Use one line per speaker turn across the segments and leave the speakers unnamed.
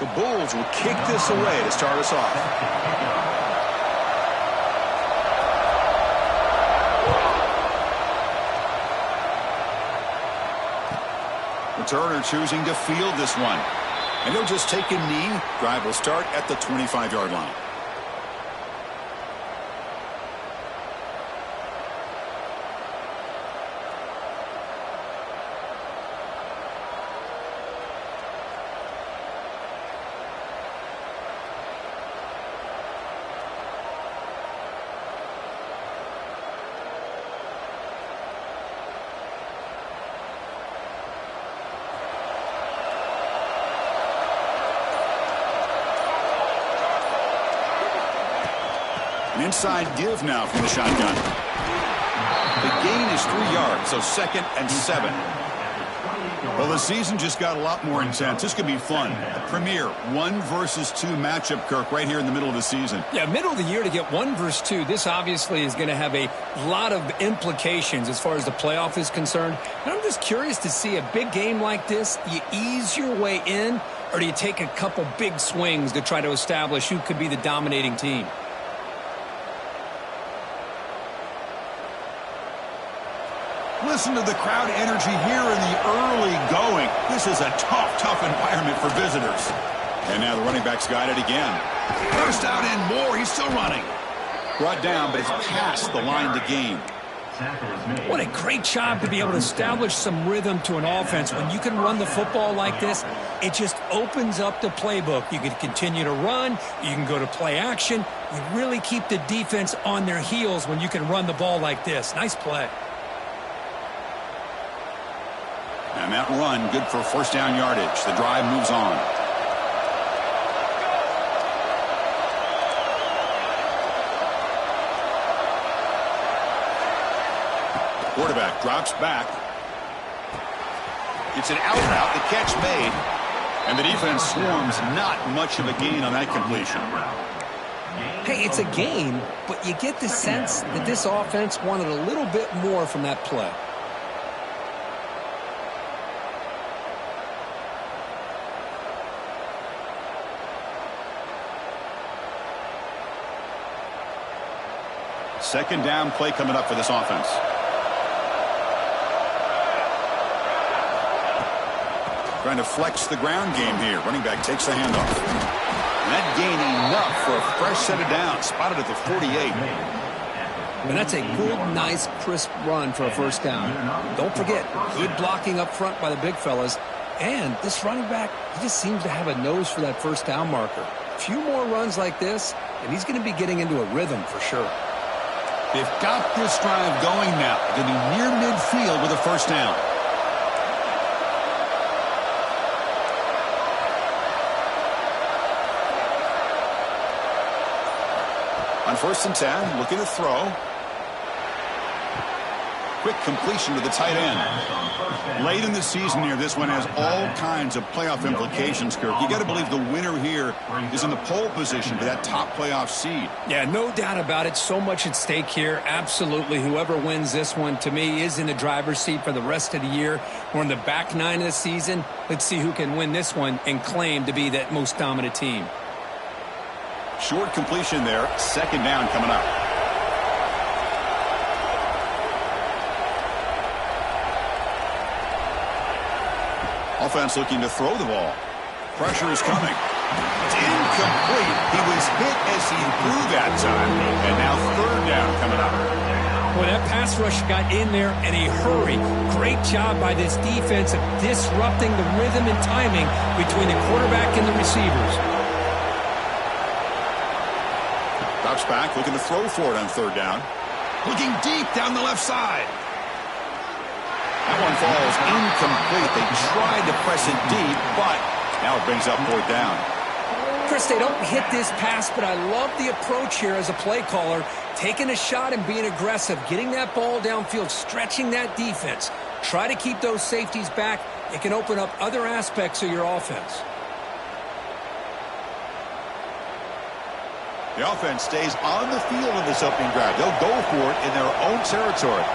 The Bulls will kick this away to start us off. Returner choosing to field this one. And he'll just take a knee. Drive will start at the 25-yard line. An inside give now from the shotgun. The gain is 3 yards, so 2nd and 7. Well, the season just got a lot more intense. This could be fun. A premier 1 versus 2 matchup, Kirk, right here in the middle of the season.
Yeah, middle of the year to get 1 versus 2. This obviously is going to have a lot of implications as far as the playoff is concerned. And I'm just curious to see a big game like this. You ease your way in, or do you take a couple big swings to try to establish who could be the dominating team?
Listen to the crowd energy here in the early going. This is a tough environment for visitors. And now the running back's got it again. First out and more. He's still running. Brought down, but it's past the line to gain.
What a great job to be able to establish some rhythm to an offense. When you can run the football like this, it just opens up the playbook. You can continue to run. You can go to play action. You really keep the defense on their heels when you can run the ball like this. Nice play.
And that run, good for first down yardage. The drive moves on. Quarterback drops back. It's an out route. The catch made. And the defense swarms. Not much of a gain on that completion.
Hey, it's a gain, but you get the sense that this offense wanted a little bit more from that play.
Second down play coming up for this offense. Trying to flex the ground game here. Running back takes the handoff. And that gain enough for a fresh set of downs. Spotted at the 48.
And that's a good, nice, crisp run for a first down. Don't forget, good blocking up front by the big fellas. And this running back, he just seems to have a nose for that first down marker. A few more runs like this, and he's going to be getting into a rhythm for sure.
They've got this drive going now. Going to be near midfield with a first down. On 1st and 10, looking to throw. Quick completion to the tight end. Late in the season here, this one has all kinds of playoff implications, Kirk. You got to believe the winner here is in the pole position for that top playoff seed.
Yeah, no doubt about it. So much at stake here. Absolutely. Whoever wins this one, to me, is in the driver's seat for the rest of the year. We're in the back 9 of the season. Let's see who can win this one and claim to be that most dominant team.
Short completion there. Second down coming up. Offense looking to throw the ball. Pressure is coming. It's incomplete. He was hit as he threw that time. And now third down coming up.
Well, that pass rush got in there in a hurry. Great job by this defense of disrupting the rhythm and timing between the quarterback and the receivers.
Drops back, looking to throw for it on third down. Looking deep down the left side. That one falls incomplete. They tried to press it deep, but now it brings up fourth down.
Chris, they don't hit this pass, but I love the approach here as a play caller. Taking a shot and being aggressive, getting that ball downfield, stretching that defense. Try to keep those safeties back. It can open up other aspects of your offense.
The offense stays on the field in this opening drive. They'll go for it in their own territory.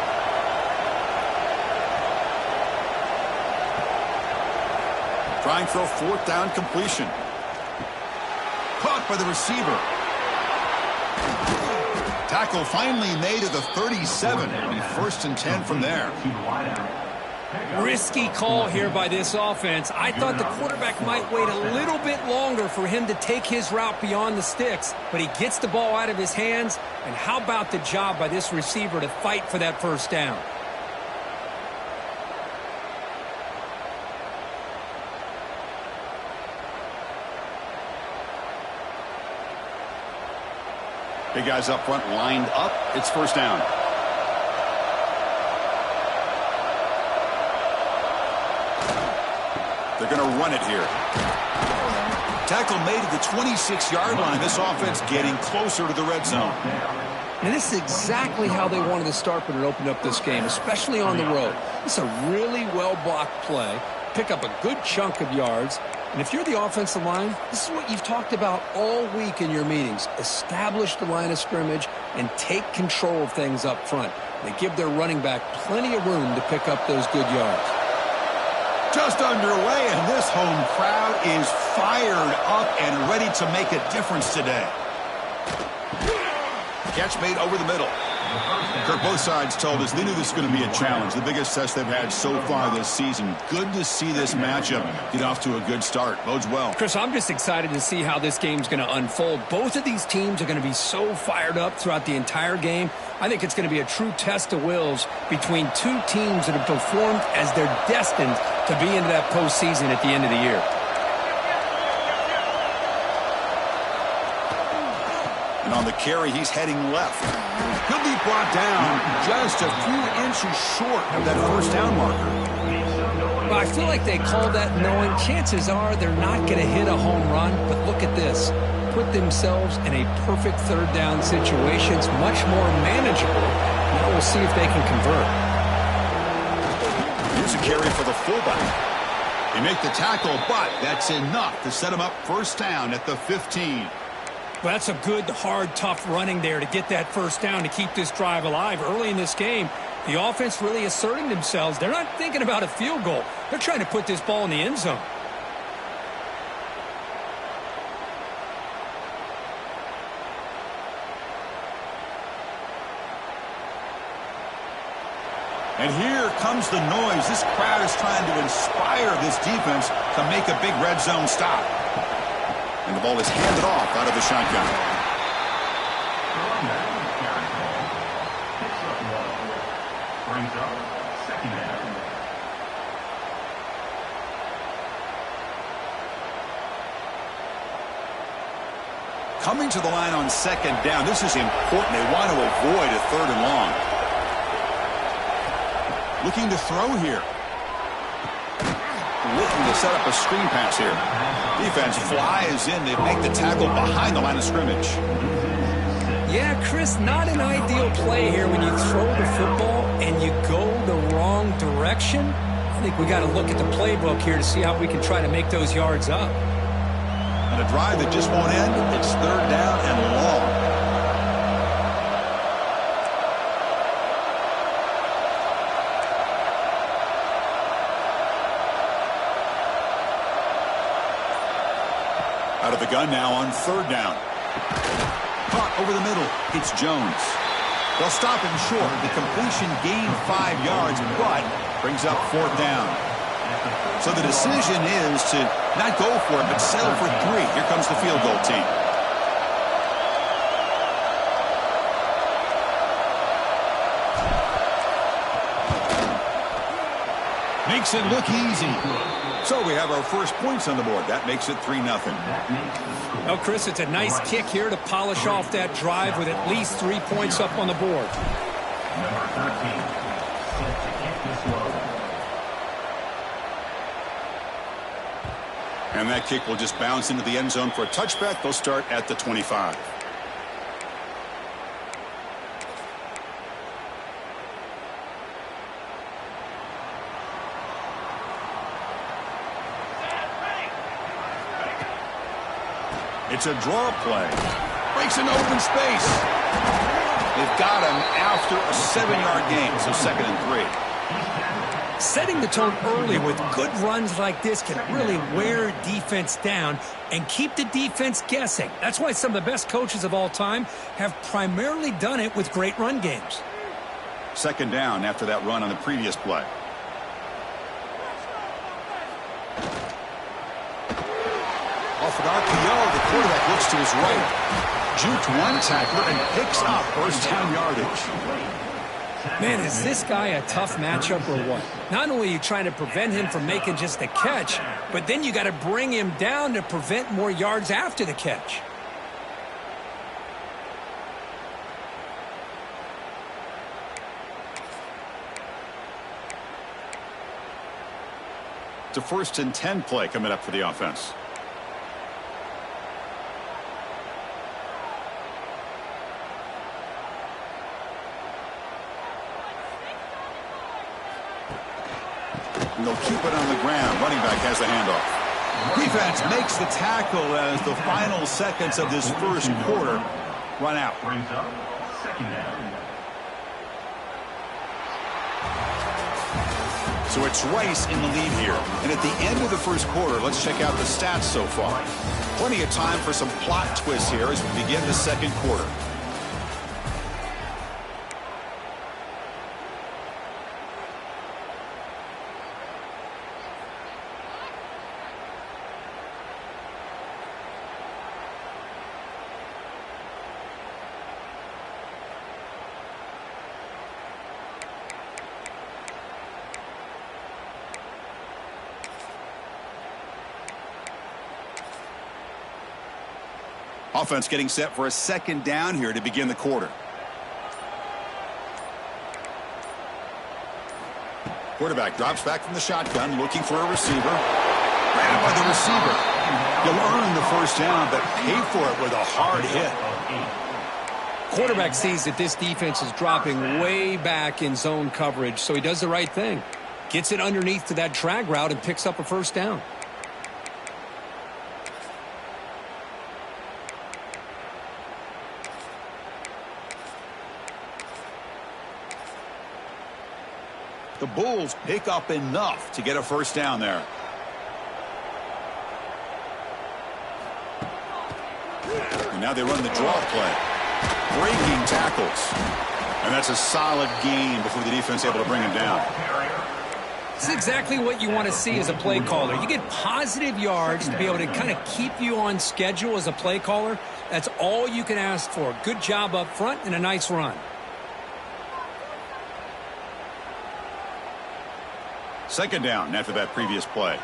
Trying for a fourth down completion. by the receiver. Tackle finally made at the 37. And 1st and 10 from there.
Risky call here by this offense. I thought the quarterback might wait a little bit longer for him to take his route beyond the sticks, but he gets the ball out of his hands. And how about the job by this receiver to fight for that 1st down?
Big guys up front lined up. It's 1st down. They're going to run it here. Tackle made at the 26-yard line. This offense getting closer to the red zone.
And this is exactly how they wanted to start when it opened up this game, especially on the road. It's a really well-blocked play. Pick up a good chunk of yards. And if you're the offensive line, this is what you've talked about all week in your meetings. Establish the line of scrimmage and take control of things up front. They give their running back plenty of room to pick up those good yards.
Just underway, and this home crowd is fired up and ready to make a difference today. Catch made over the middle. Kirk, both sides told us they knew this was going to be a challenge, the biggest test they've had so far this season. Good to see this matchup get off to a good start. Bodes well.
Chris, I'm just excited to see how this game's going to unfold. Both of these teams are going to be so fired up throughout the entire game. I think it's going to be a true test of wills between two teams that have performed as they're destined to be into that postseason at the end of the year.
And on the carry, he's heading left. He'll be brought down just a few inches short of that 1st down marker.
Well, I feel like they called that knowing chances are they're not going to hit a home run. But look at this. Put themselves in a perfect 3rd down situation. It's much more manageable. Now we'll see if they can convert.
Here's a carry for the fullback. They make the tackle, but that's enough to set him up 1st down at the 15.
Well, that's a good, hard, tough running there to get that 1st down to keep this drive alive. Early in this game, the offense really asserting themselves. They're not thinking about a field goal. They're trying to put this ball in the end zone.
And here comes the noise. This crowd is trying to inspire this defense to make a big red zone stop. And the ball is handed off out of the shotgun. Coming to the line on 2nd down. This is important. They want to avoid a 3rd and long. Looking to throw here. Looking to set up a screen pass here. Defense flies in. They make the tackle behind the line of scrimmage.
Yeah, Chris, not an ideal play here when you throw the football and you go the wrong direction. I think we got to look at the playbook here to see how we can try to make those yards up.
And a drive that just won't end. It's 3rd down and long. Out of the gun now on 3rd down. Caught over the middle. It's Jones. They'll stop him short. The completion gained 5 yards, but brings up 4th down. So the decision is to not go for it, but settle for 3. Here comes the field goal team. Makes it look easy. So we have our first points on the board. That makes it 3-0.
Well, Chris, it's a nice kick here to polish off that drive with at least 3 points up on the board.
Number 13, set to kick this one.
And that kick will just bounce into the end zone for a touchback. They'll start at the 25. It's a draw play. Breaks an open space. They've got him after a 7-yard gain, so 2nd and 3.
Setting the tone early with good runs like this can really wear defense down and keep the defense guessing. That's why some of the best coaches of all time have primarily done it with great run games.
Second down after that run on the previous play. Off an RPO, the quarterback looks to his right. Juked one tackler and picks up first down yardage.
Man, is this guy a tough matchup or what? Not only are you trying to prevent him from making just a catch, but then you got to bring him down to prevent more yards after the catch.
It's a 1st and 10 play coming up for the offense. And they'll keep it on the ground. Running back has the handoff. Defense makes the tackle as the final seconds of this first quarter run out. So it's Rice in the lead here. And at the end of the first quarter, let's check out the stats so far. Plenty of time for some plot twists here as we begin the second quarter. Offense getting set for a second down here to begin the quarter. Quarterback drops back from the shotgun, looking for a receiver. Grabbed by the receiver. You'll earn the first down, but pay for it with a hard hit.
Quarterback sees that this defense is dropping way back in zone coverage, so he does the right thing. Gets it underneath to that drag route and picks up a first down.
The Bulls pick up enough to get a first down there. And now they run the draw play. Breaking tackles. And that's a solid gain before the defense able to bring him down.
This is exactly what you want to see as a play caller. You get positive yards to be able to kind of keep you on schedule as a play caller. That's all you can ask for. Good job up front and a nice run.
Second down after that previous play.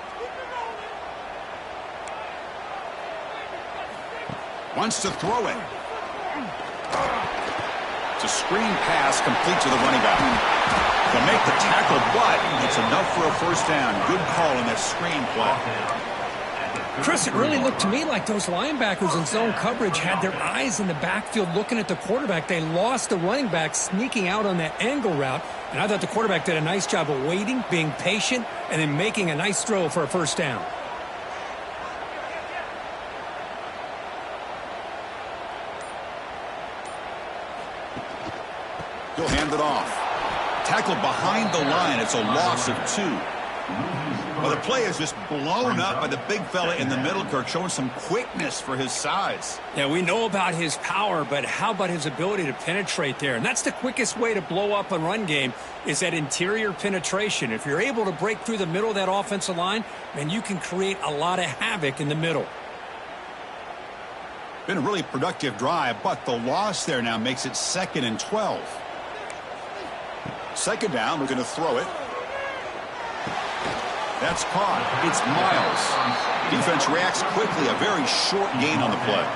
Wants to throw it. It's a screen pass complete to the running back. They'll make the tackle, but it's enough for a first down. Good call in that screen play.
Chris, it really looked to me like those linebackers in zone coverage had their eyes in the backfield looking at the quarterback. They lost the running back sneaking out on that angle route. And I thought the quarterback did a nice job of waiting, being patient, and then making a nice throw for a first down.
He'll hand it off. Tackled behind the line. It's a loss of 2. Well, the play is just blown up by the big fella in the middle, Kirk, showing some quickness for his size.
Yeah, we know about his power, but how about his ability to penetrate there? And that's the quickest way to blow up a run game is that interior penetration. If you're able to break through the middle of that offensive line, then you can create a lot of havoc in the middle.
Been a really productive drive, but the loss there now makes it 2nd and 12. Second down, we're going to throw it. That's caught. It's Miles. Defense reacts quickly. A very short gain on the play.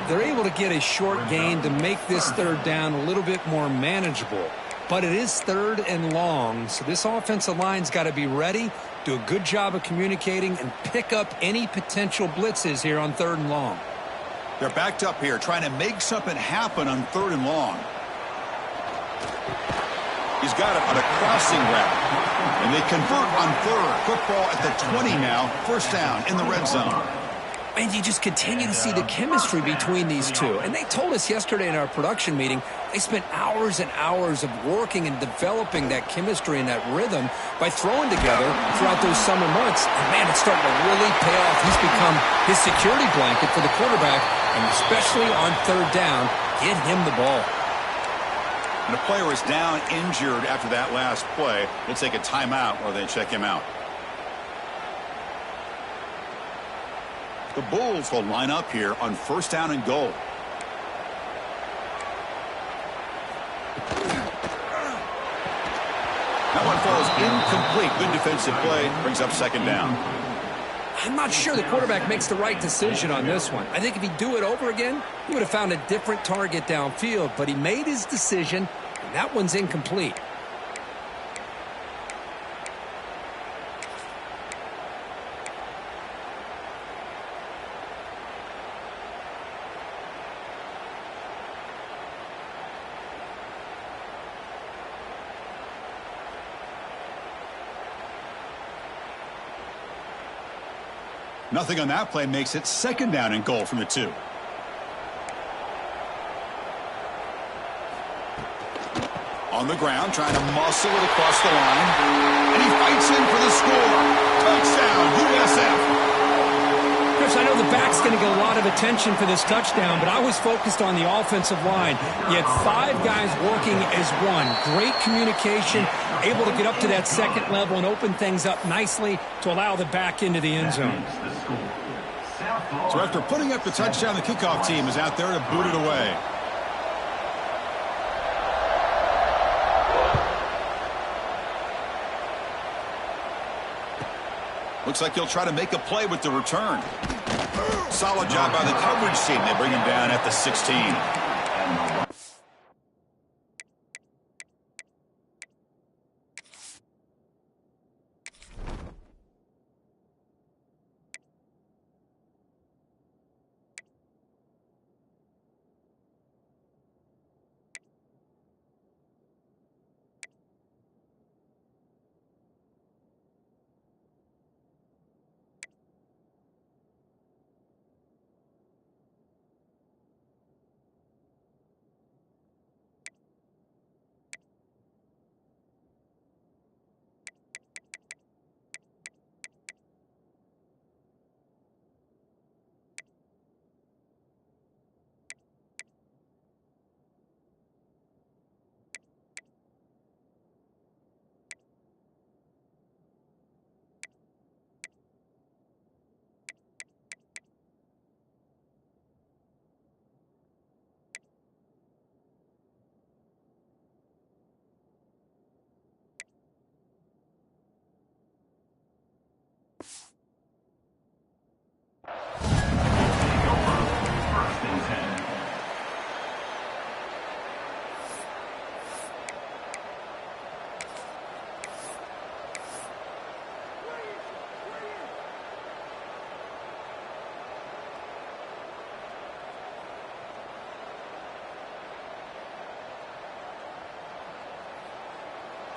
They're able to get a short gain to make this third down a little bit more manageable. But it is 3rd and long, so this offensive line's got to be ready, do a good job of communicating, and pick up any potential blitzes here on 3rd and long.
They're backed up here, trying to make something happen on 3rd and long. He's got it on a crossing route. And they convert on 3rd. Football at the 20 now. First down in the red zone.
And you just continue to see the chemistry between these two. And they told us yesterday in our production meeting, they spent hours and hours of working and developing that chemistry and that rhythm by throwing together throughout those summer months. And, man, it's starting to really pay off. He's become his security blanket for the quarterback, and especially on third down, get him the ball.
And the player is down injured after that last play. We'll take a timeout while they check him out. The Bulls will line up here on first down and goal. That one falls incomplete. Good defensive play. Brings up second down.
I'm not sure the quarterback makes the right decision on this one. I think if he'd do it over again, he would have found a different target downfield. But he made his decision, and that one's incomplete.
Nothing on that play makes it second down and goal from the 2. On the ground, trying to muscle it across the line. And he fights in for the score. Touchdown, USF.
Chris, I know the back's going to get a lot of attention for this touchdown, but I was focused on the offensive line. You had 5 guys working as one. Great communication, able to get up to that second level and open things up nicely to allow the back into the end zone.
So after putting up the touchdown, the kickoff team is out there to boot it away. Looks like he'll try to make a play with the return. Solid job by the coverage team. They bring him down at the 16.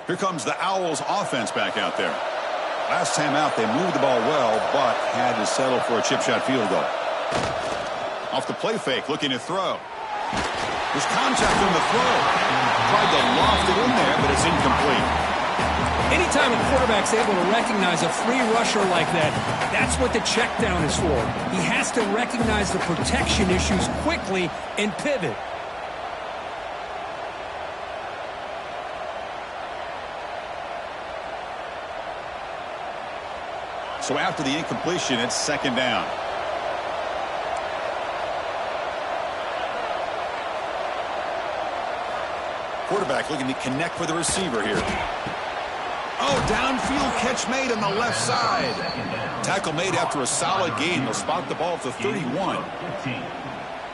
Here comes the Owls offense back out there. Last time out, they moved the ball well, but had to settle for a chip shot field goal. Off the play fake, looking to throw. There's contact on the throw. Tried to loft it in there, but it's incomplete.
Anytime a quarterback's able to recognize a free rusher like that, that's what the check down is for. He has to recognize the protection issues quickly and pivot.
So after the incompletion, it's second down. Quarterback looking to connect with the receiver here. Oh, downfield catch made on the left side. Tackle made after a solid gain. They'll spot the ball at the 31.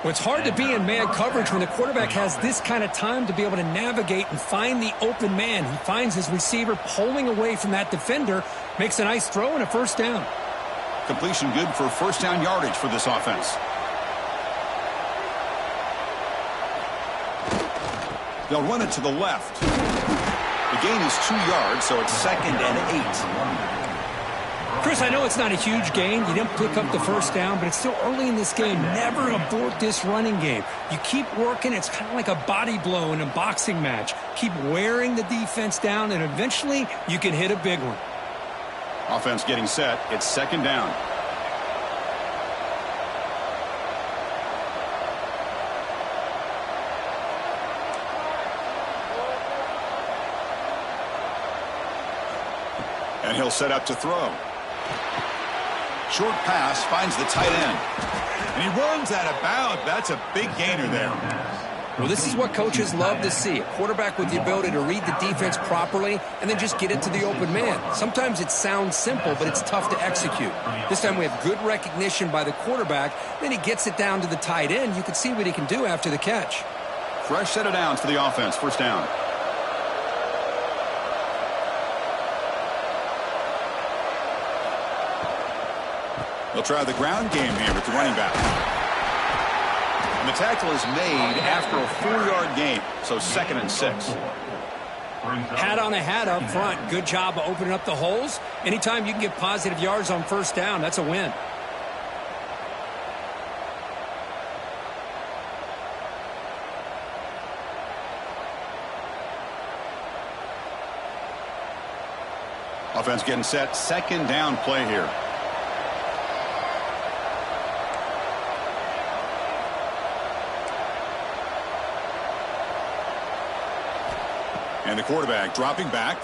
Well, it's hard to be in man coverage when the quarterback has this kind of time to be able to navigate and find the open man. He finds his receiver pulling away from that defender, makes a nice throw and a first down.
Completion good for first down yardage for this offense. They'll run it to the left. The gain is 2 yards, so it's 2nd and 8.
Chris, I know it's not a huge gain. You didn't pick up the first down, but it's still early in this game. Never abort this running game. You keep working. It's kind of like a body blow in a boxing match. Keep wearing the defense down, and eventually you can hit a big one.
Offense getting set. It's second down. And he'll set up to throw. Short pass finds the tight end. And he runs out of bounds. That's a big gainer there.
Well, this is what coaches love to see. A quarterback with the ability to read the defense properly and then just get it to the open man. Sometimes it sounds simple, but it's tough to execute. This time we have good recognition by the quarterback. Then he gets it down to the tight end. You can see what he can do after the catch.
Fresh set of downs for the offense. First down. They'll try the ground game here with the running back. And the tackle is made after a 4-yard gain, so 2nd and 6.
Hat on a hat up front. Good job of opening up the holes. Anytime you can get positive yards on first down, that's a win.
Offense getting set. Second down play here. And the quarterback dropping back.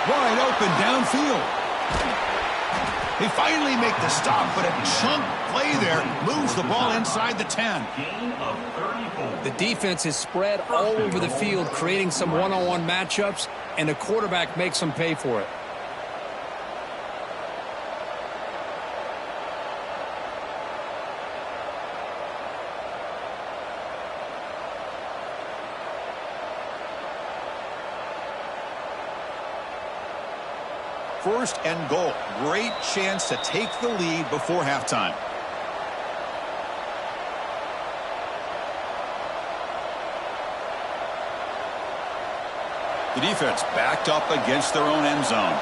Wide open downfield. They finally make the stop, but a chunk play there moves the ball inside the 10.
The defense is spread all over the field, creating some one-on-one matchups, and the quarterback makes them pay for it.
First and goal. Great chance to take the lead before halftime. The defense backed up against their own end zone.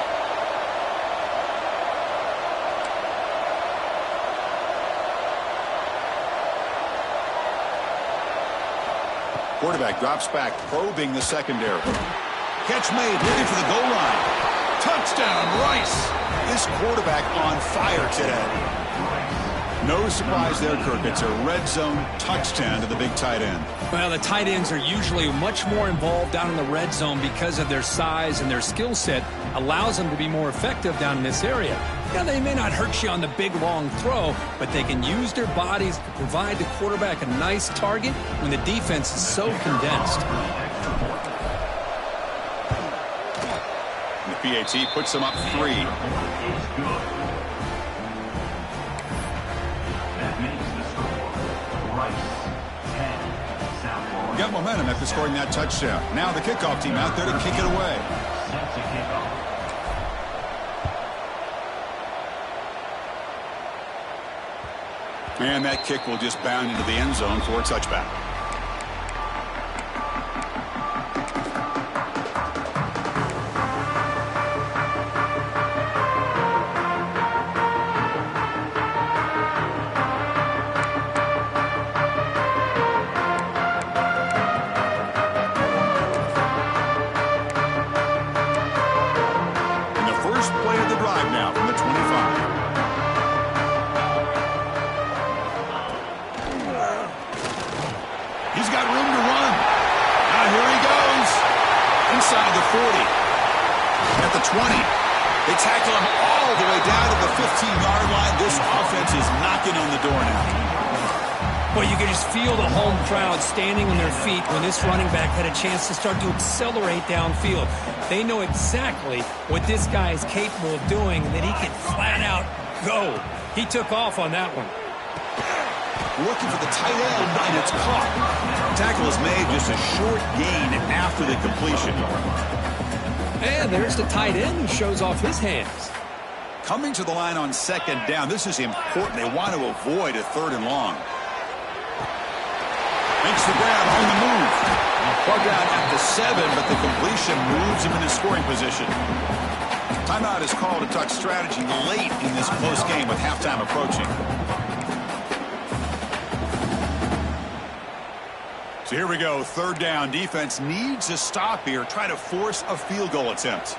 Quarterback drops back, probing the secondary. Catch made, looking for the goal line. Touchdown, Rice. This quarterback on fire today. No surprise there, Kirk. It's a red zone touchdown to the big tight end.
Well, the tight ends are usually much more involved down in the red zone because of their size, and their skill set allows them to be more effective down in this area. Now, they may not hurt you on the big, long throw, but they can use their bodies to provide the quarterback a nice target when the defense is so condensed.
PAT puts them up 3. Got momentum after scoring that touchdown. Now the kickoff team out there to kick it away. And that kick will just bound into the end zone for a touchback. Inside the 40. At the 20. They tackle him all the way down to the 15-yard line. This offense is knocking on the door now.
Well, you can just feel the home crowd standing on their feet when this running back had a chance to start to accelerate downfield. They know exactly what this guy is capable of doing and that he can flat out go. He took off on that one.
Looking for the tight end, and it's caught. Tackle is made, just a short gain after the completion.
And there's the tight end who shows off his hands.
Coming to the line on second down, this is important. They want to avoid a 3rd and long. Makes the grab on the move. Plug out at the 7, but the completion moves him into scoring position. Timeout is called to talk strategy late in this close game with halftime approaching. So here we go, third down. Defense needs a stop here. Try to force a field goal attempt.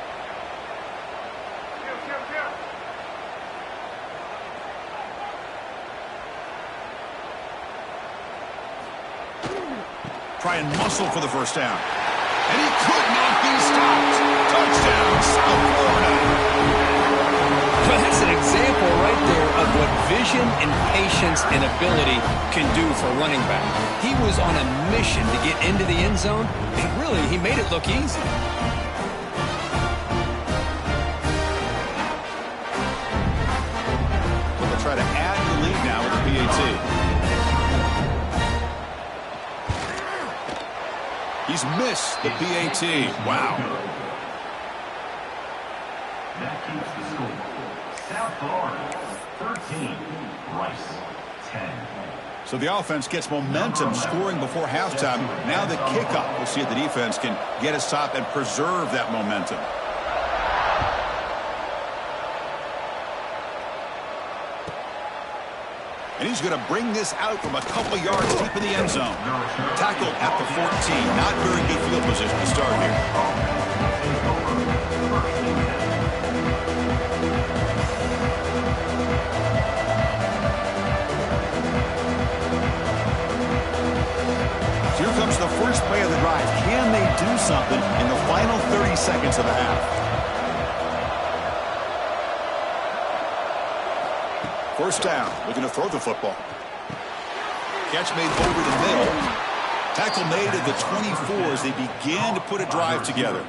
Try and muscle for the first down. And he could not be stopped. Touchdown, South Florida.
Well, that's an example right there of what vision and patience and ability can do for a running back. He was on a mission to get into the end zone, and really, he made it look easy.
They'll try to add to the lead now with the PAT. He's missed the PAT. Wow.
That keeps the score. South Florida, 13. Rice, 10.
So the offense gets momentum scoring before halftime. Now the kickoff. We'll see if the defense can get a stop and preserve that momentum. And he's going to bring this out from a couple yards deep in the end zone. Tackled at the 14. Not very good field position to start here. So here comes the first play of the drive. Can they do something in the final 30 seconds of the half? First down, looking to throw the football. Catch made over the middle. Tackle made at the 24 as they began to put a drive together.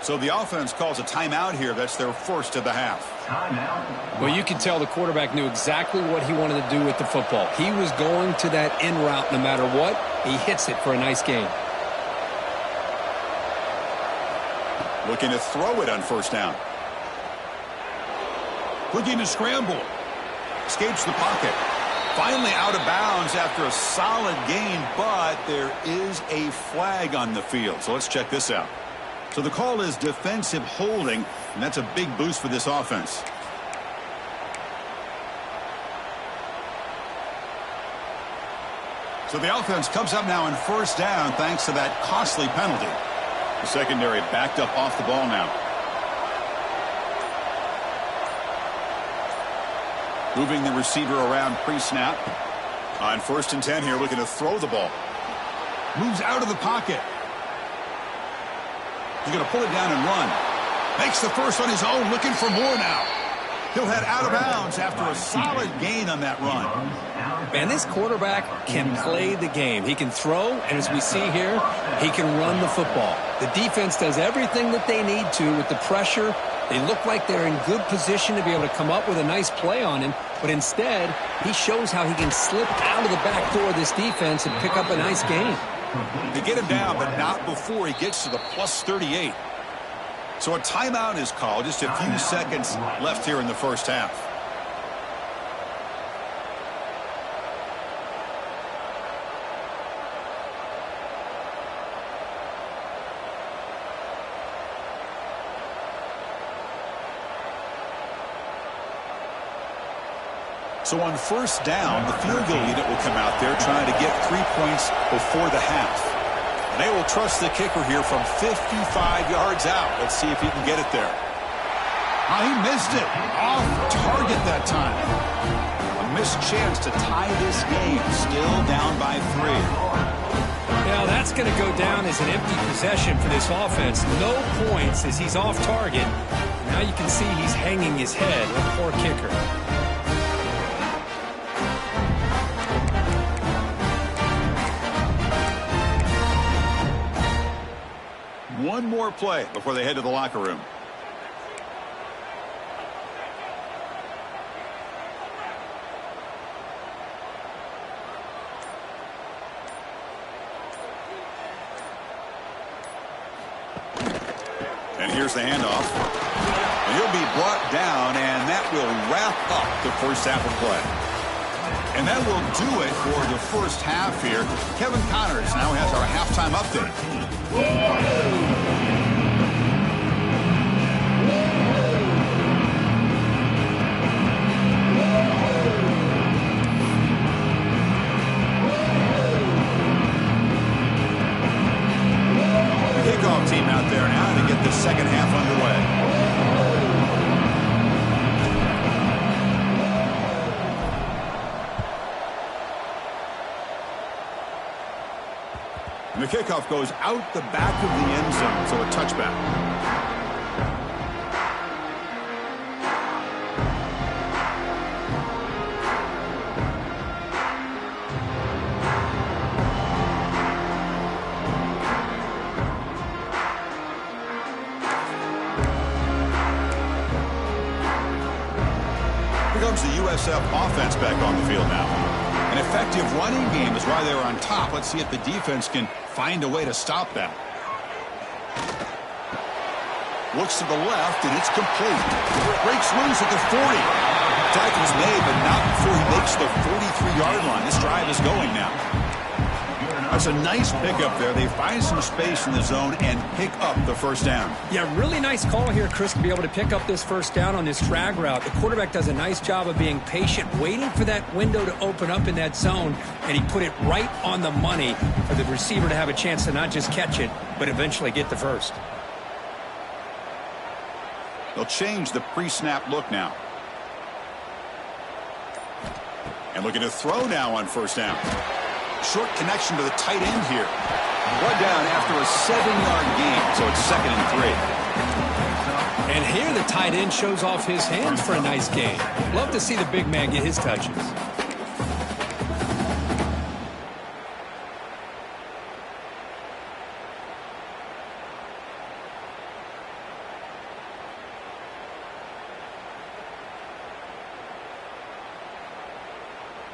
So the offense calls a timeout here. That's their first of the half.
Well, you can tell the quarterback knew exactly what he wanted to do with the football. He was going to that in route no matter what. He hits it for a nice gain.
Looking to throw it on first down. Looking to scramble. Escapes the pocket. Finally out of bounds after a solid gain, but there is a flag on the field. So let's check this out. So the call is defensive holding, and that's a big boost for this offense. So the offense comes up now in first down thanks to that costly penalty. The secondary backed up off the ball now. Moving the receiver around pre-snap. On 1st and 10 here, looking to throw the ball. Moves out of the pocket. He's going to pull it down and run. Makes the first on his own, looking for more now. He'll head out of bounds after a solid gain on that run.
Man, this quarterback can play the game. He can throw, and as we see here, he can run the football. The defense does everything that they need to with the pressure. They look like they're in good position to be able to come up with a nice play on him, but instead, he shows how he can slip out of the back door of this defense and pick up a nice gain.
They get him down, but not before he gets to the plus 38. So a timeout is called. Just a few seconds left here in the first half. So on first down, the field goal unit will come out there trying to get 3 points before the half. And they will trust the kicker here from 55 yards out. Let's see if he can get it there. Oh, he missed it. Off target that time. A missed chance to tie this game. Still down by 3.
Now that's going to go down as an empty possession for this offense. No points as he's off target. Now you can see he's hanging his head. A poor kicker.
One more play before they head to the locker room. And here's the handoff. And he'll be brought down, and that will wrap up the first half of play. And that will do it for the first half here. Kevin Connors now has our halftime update. second half underway. And the kickoff goes out the back of the end zone, so a touchback. Here comes the USF offense back on the field now. An effective running game is why they were on top. Let's see if the defense can find a way to stop that. Looks to the left, and it's complete. Breaks loose at the 40. Tackle's made, but not before he makes the 43-yard line. This drive is going now. That's a nice pickup there. They find some space in the zone and pick up the first down.
Yeah, really nice call here, Chris, to be able to pick up this first down on this drag route. The quarterback does a nice job of being patient, waiting for that window to open up in that zone, and he put it right on the money for the receiver to have a chance to not just catch it, but eventually get the first.
They'll change the pre-snap look now. And looking to throw now on first down. Short connection to the tight end here. One down after a 7-yard gain, so it's 2nd and 3.
And here the tight end shows off his hands for a nice gain. Love to see the big man get his touches.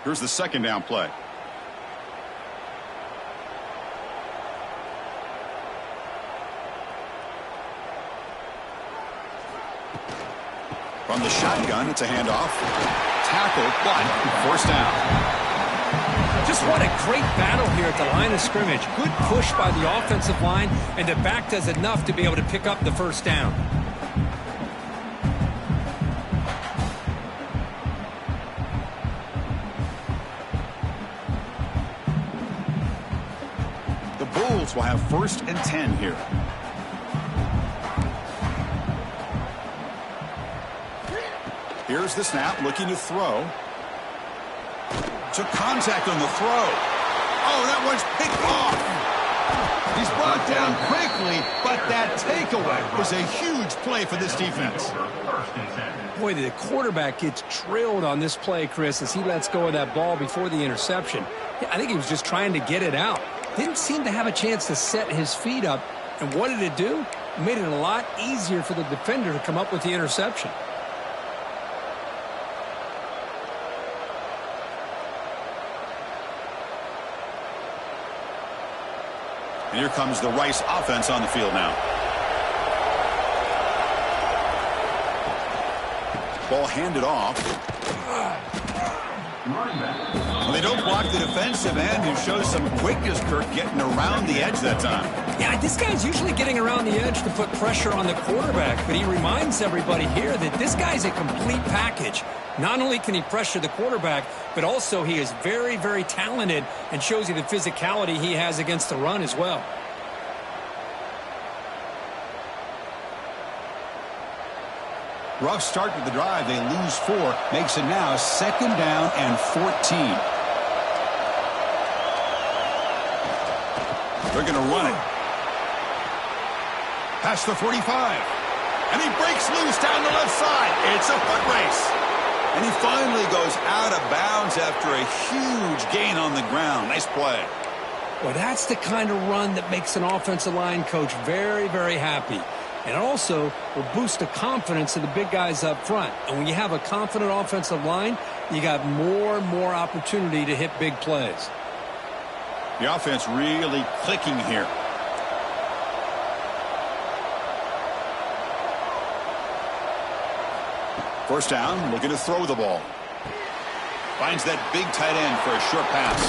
Here's the second down play. From the shotgun, it's a handoff. Tackle, but first down.
Just what a great battle here at the line of scrimmage. Good push by the offensive line, and the back does enough to be able to pick up the first down.
The Bulls will have 1st and 10 here. Here's the snap, looking to throw. Took contact on the throw. Oh, that one's picked off. He's brought down quickly, but that takeaway was a huge play for this defense.
Boy, the quarterback gets drilled on this play, Chris, as he lets go of that ball before the interception. I think he was just trying to get it out. Didn't seem to have a chance to set his feet up. And what did it do? It made it a lot easier for the defender to come up with the interception.
And here comes the Rice offense on the field now. Ball handed off. Well, they don't block the defensive end, who shows some quickness, Kirk, getting around the edge that time.
Yeah, this guy's usually getting around the edge to put pressure on the quarterback, but he reminds everybody here that this guy's a complete package. Not only can he pressure the quarterback, but also he is very, very talented and shows you the physicality he has against the run as well.
Rough start to the drive. They lose 4. Makes it now 2nd down and 14. They're going to run it. Past the 45. And he breaks loose down the left side. It's a foot race. And he finally goes out of bounds after a huge gain on the ground. Nice play.
Well, that's the kind of run that makes an offensive line coach very, very happy. And also will boost the confidence of the big guys up front. And when you have a confident offensive line, you got more and more opportunity to hit big plays.
The offense really clicking here. First down, looking to throw the ball. Finds that big tight end for a short pass.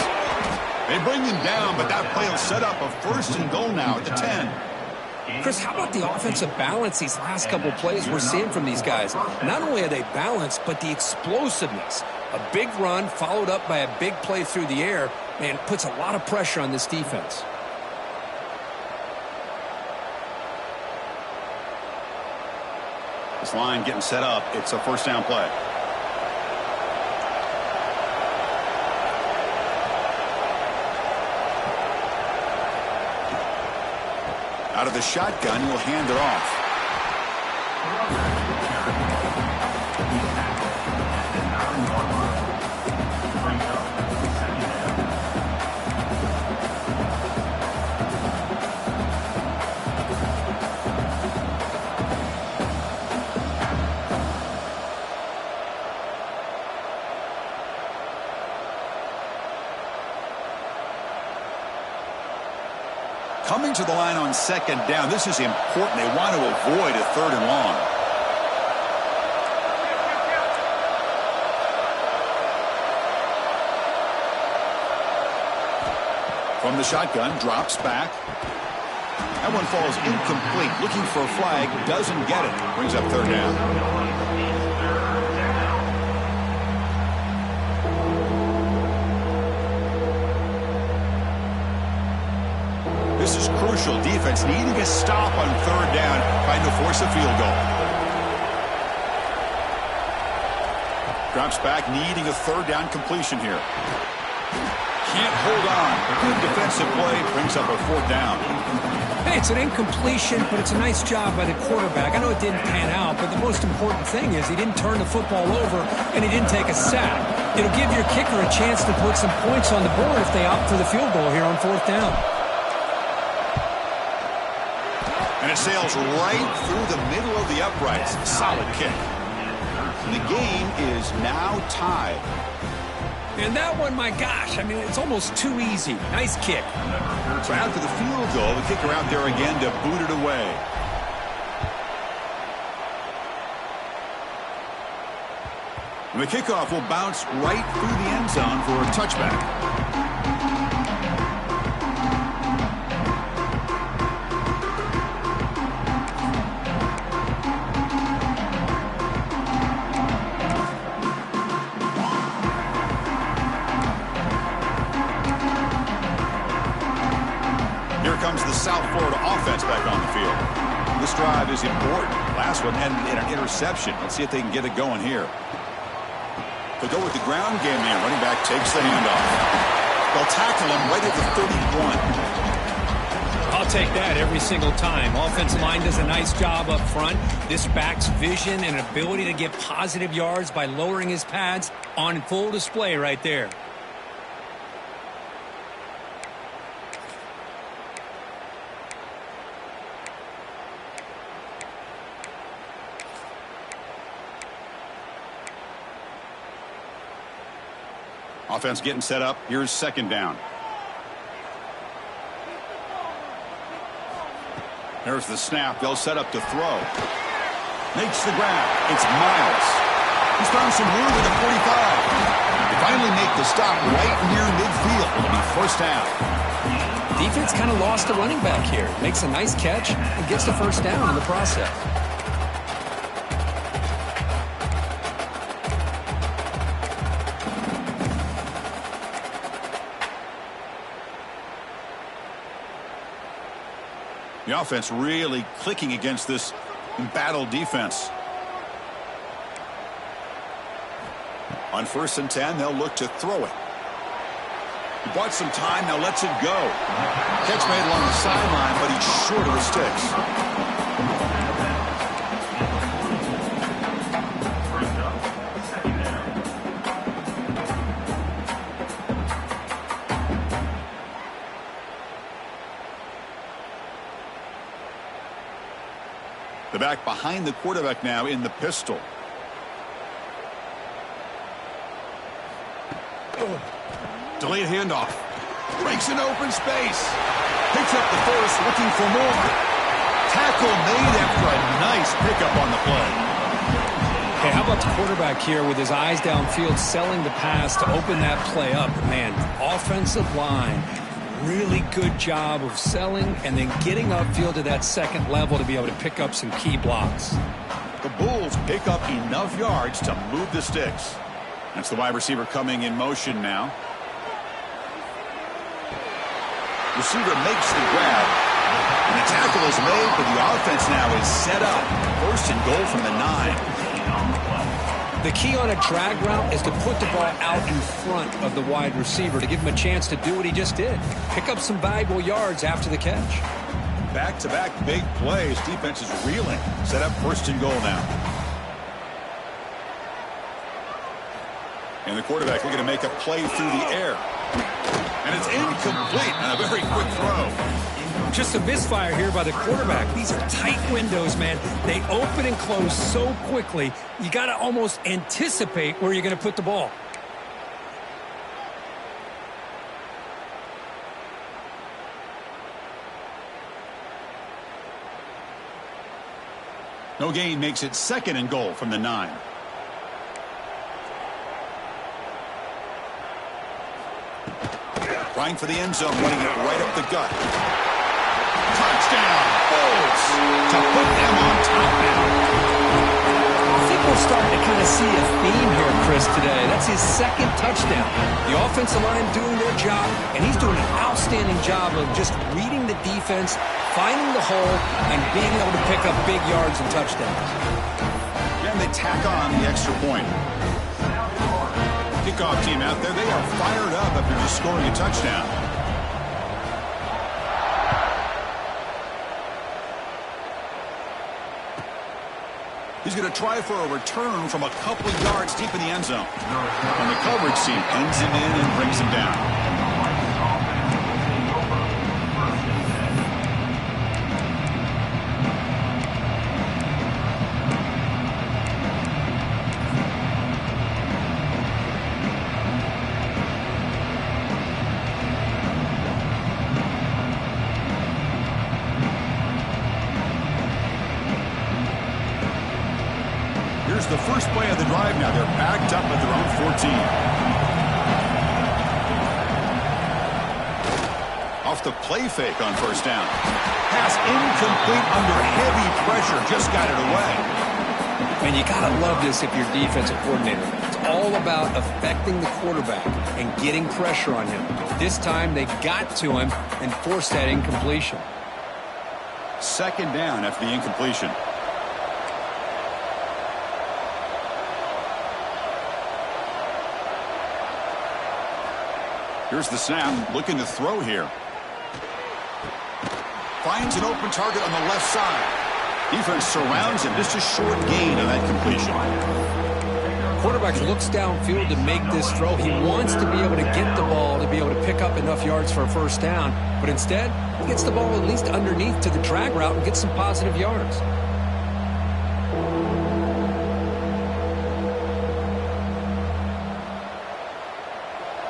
They bring him down, but that play will set up a 1st and goal now at the 10.
Chris, how about the offensive balance these last couple of plays we're seeing from these guys? Not only are they balanced, but the explosiveness. A big run followed up by a big play through the air, man, puts a lot of pressure on this defense.
This line getting set up. It's a first down play. Out of the shotgun, he'll hand it off. Coming to the line on second down. This is important. They want to avoid a third and long. From the shotgun, drops back. That one falls incomplete. Looking for a flag, doesn't get it. Brings up third down. This is crucial. Defense needing a stop on third down, trying to force a field goal. Drops back, needing a third down completion here. Can't hold on. Good defensive play, brings up a fourth down.
Hey, it's an incompletion, but it's a nice job by the quarterback. I know it didn't pan out, but the most important thing is he didn't turn the football over and he didn't take a sack. It'll give your kicker a chance to put some points on the board if they opt for the field goal here on fourth down.
And it sails right through the middle of the uprights. Solid kick. And the game is now tied.
And that one, my gosh, I mean, it's almost too easy. Nice kick.
So after the field goal, the kicker out there again to boot it away. And the kickoff will bounce right through the end zone for a touchback. Comes the South Florida offense back on the field. This drive is important. Last one ended in an interception. Let's see if they can get it going here. They'll go with the ground game there. Running back takes the handoff. They'll tackle him right at the 31.
I'll take that every single time. Offensive line does a nice job up front. This back's vision and ability to get positive yards by lowering his pads on full display right there.
Offense getting set up. Here's second down. There's the snap. They'll set up to throw. Makes the grab. It's Miles. He's found some room at the 45. They finally make the stop right near midfield. It'll be first down.
Defense kind of lost the running back here. Makes a nice catch and gets the first down in the process.
The offense really clicking against this embattled defense. On 1st and 10, they'll look to throw it. He bought some time, now lets it go. Catch made along the sideline, but he's short of the sticks. The back behind the quarterback now in the pistol. Delayed handoff. Breaks an open space. Picks up the first, looking for more. Tackle made after a nice pickup on the play.
Hey, how about the quarterback here with his eyes downfield, selling the pass to open that play up? Man, offensive line. Really good job of selling and then getting upfield to that second level to be able to pick up some key blocks.
The Bulls pick up enough yards to move the sticks. That's the wide receiver coming in motion now. Receiver makes the grab. And the tackle is made, but the offense now is set up. First and goal from the 9.
The key on a drag route is to put the ball out in front of the wide receiver to give him a chance to do what he just did. Pick up some valuable yards after the catch.
Back-to-back big plays. Defense is reeling. Set up first and goal now. And the quarterback looking to make a play through the air. And it's incomplete on a very quick throw.
Just a misfire here by the quarterback. These are tight windows, man. They open and close so quickly, you got to almost anticipate where you're going to put the ball.
No gain makes it second and goal from the 9. Trying for the end zone, running it right up the gut. Touchdown, Bolts, to put them on top now.
I think we're starting to kind of see a theme here, Chris, today. That's his second touchdown. The offensive line doing their job, and he's doing an outstanding job of just reading the defense, finding the hole, and being able to pick up big yards and touchdowns.
And they tack on the extra point. Kickoff team out there, they are fired up after just scoring a touchdown. He's going to try for a return from a couple of yards deep in the end zone. And the coverage team pins him in and brings him down. Here's the first play of the drive now. They're backed up at their own 14. Off the play fake on first down. Pass incomplete under heavy pressure. Just got it away.
And you got to love this if you're defensive coordinator. It's all about affecting the quarterback and getting pressure on him. This time they got to him and forced that incompletion.
Second down after the incompletion. Here's the snap, looking to throw here. Finds an open target on the left side. Defense surrounds him, just a short gain on that completion.
Quarterback looks downfield to make this throw. He wants to be able to get the ball to be able to pick up enough yards for a first down, but instead, he gets the ball at least underneath to the drag route and gets some positive yards.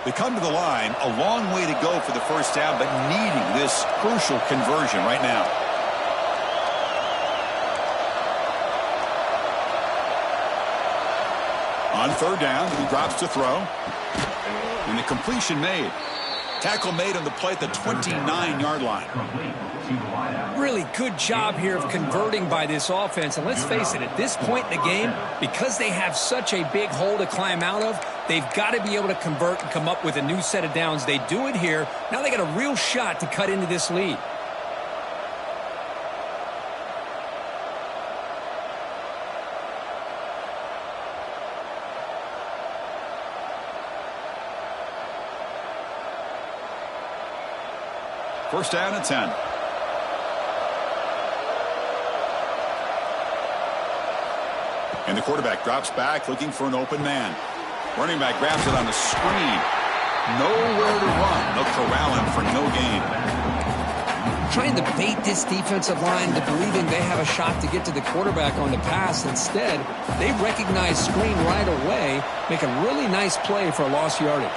They come to the line, a long way to go for the first down, but needing this crucial conversion right now. On third down, he drops to throw. And the completion made. Tackle made on the play at the 29-yard line.
Really good job here of converting by this offense. And let's face it, at this point in the game, because they have such a big hole to climb out of, they've got to be able to convert and come up with a new set of downs. They do it here. Now they got a real shot to cut into this lead.
First down at 10. And the quarterback drops back looking for an open man. Running back grabs it on the screen. Nowhere to run. They'll corral him for no gain.
Trying to bait this defensive line to believing they have a shot to get to the quarterback on the pass. Instead, they recognize screen right away, make a really nice play for lost yardage.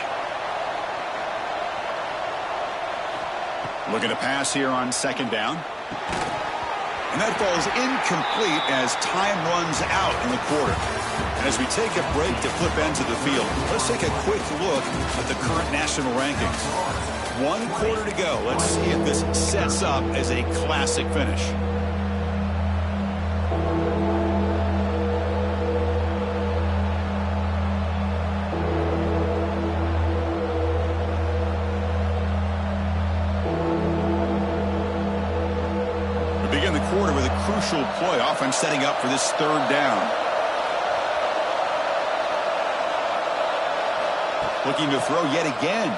Looking to pass here on second down. And that falls incomplete as time runs out in the quarter. And as we take a break to flip ends of the field, let's take a quick look at the current national rankings. 1 quarter to go. Let's see if this sets up as a classic finish. quarter with a crucial play. Offense setting up for this third down. Looking to throw yet again.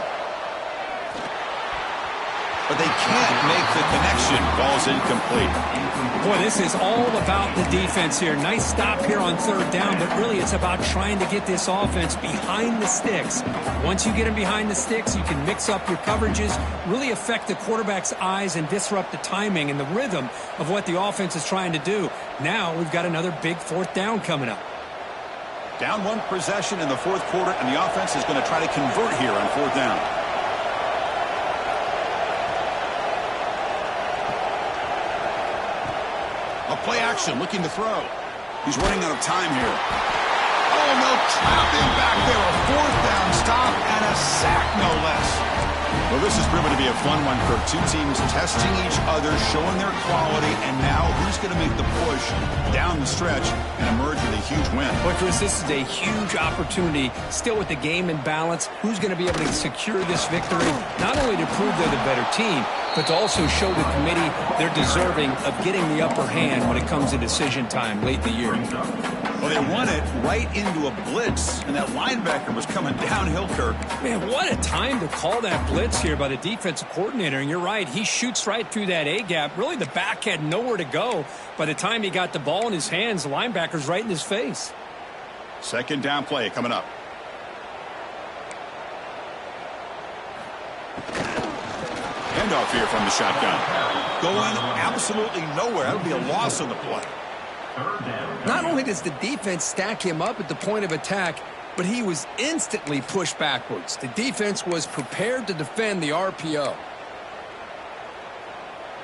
But they can't make the connection. Ball's incomplete.
Boy, this is all about the defense here. Nice stop here on third down, but really it's about trying to get this offense behind the sticks. Once you get them behind the sticks, you can mix up your coverages, really affect the quarterback's eyes and disrupt the timing and the rhythm of what the offense is trying to do. Now we've got another big fourth down coming up.
Down one possession in the fourth quarter, and the offense is going to try to convert here on fourth down. A play action, looking to throw. He's running out of time here. Oh, no, trapped him back there. A fourth down stop and a sack, no less. Well, this has proven to be a fun one, Kirk. Two teams testing each other, showing their quality, and now who's going to make the push down the stretch and emerge with a huge win?
Well, Chris, this is a huge opportunity, still with the game in balance. Who's going to be able to secure this victory, not only to prove they're the better team, but to also show the committee they're deserving of getting the upper hand when it comes to decision time late in the year.
Well, they run it right into a blitz, and that linebacker was coming downhill, Kirk.
Man, what a time to call that blitz here by the defensive coordinator. And you're right, he shoots right through that A-gap. Really, the back had nowhere to go. By the time he got the ball in his hands, the linebacker's right in his face.
Second down play coming up. Handoff here from the shotgun. Going absolutely nowhere. That'll be a loss on the play.
Not only does the defense stack him up at the point of attack, but he was instantly pushed backwards. The defense was prepared to defend the RPO.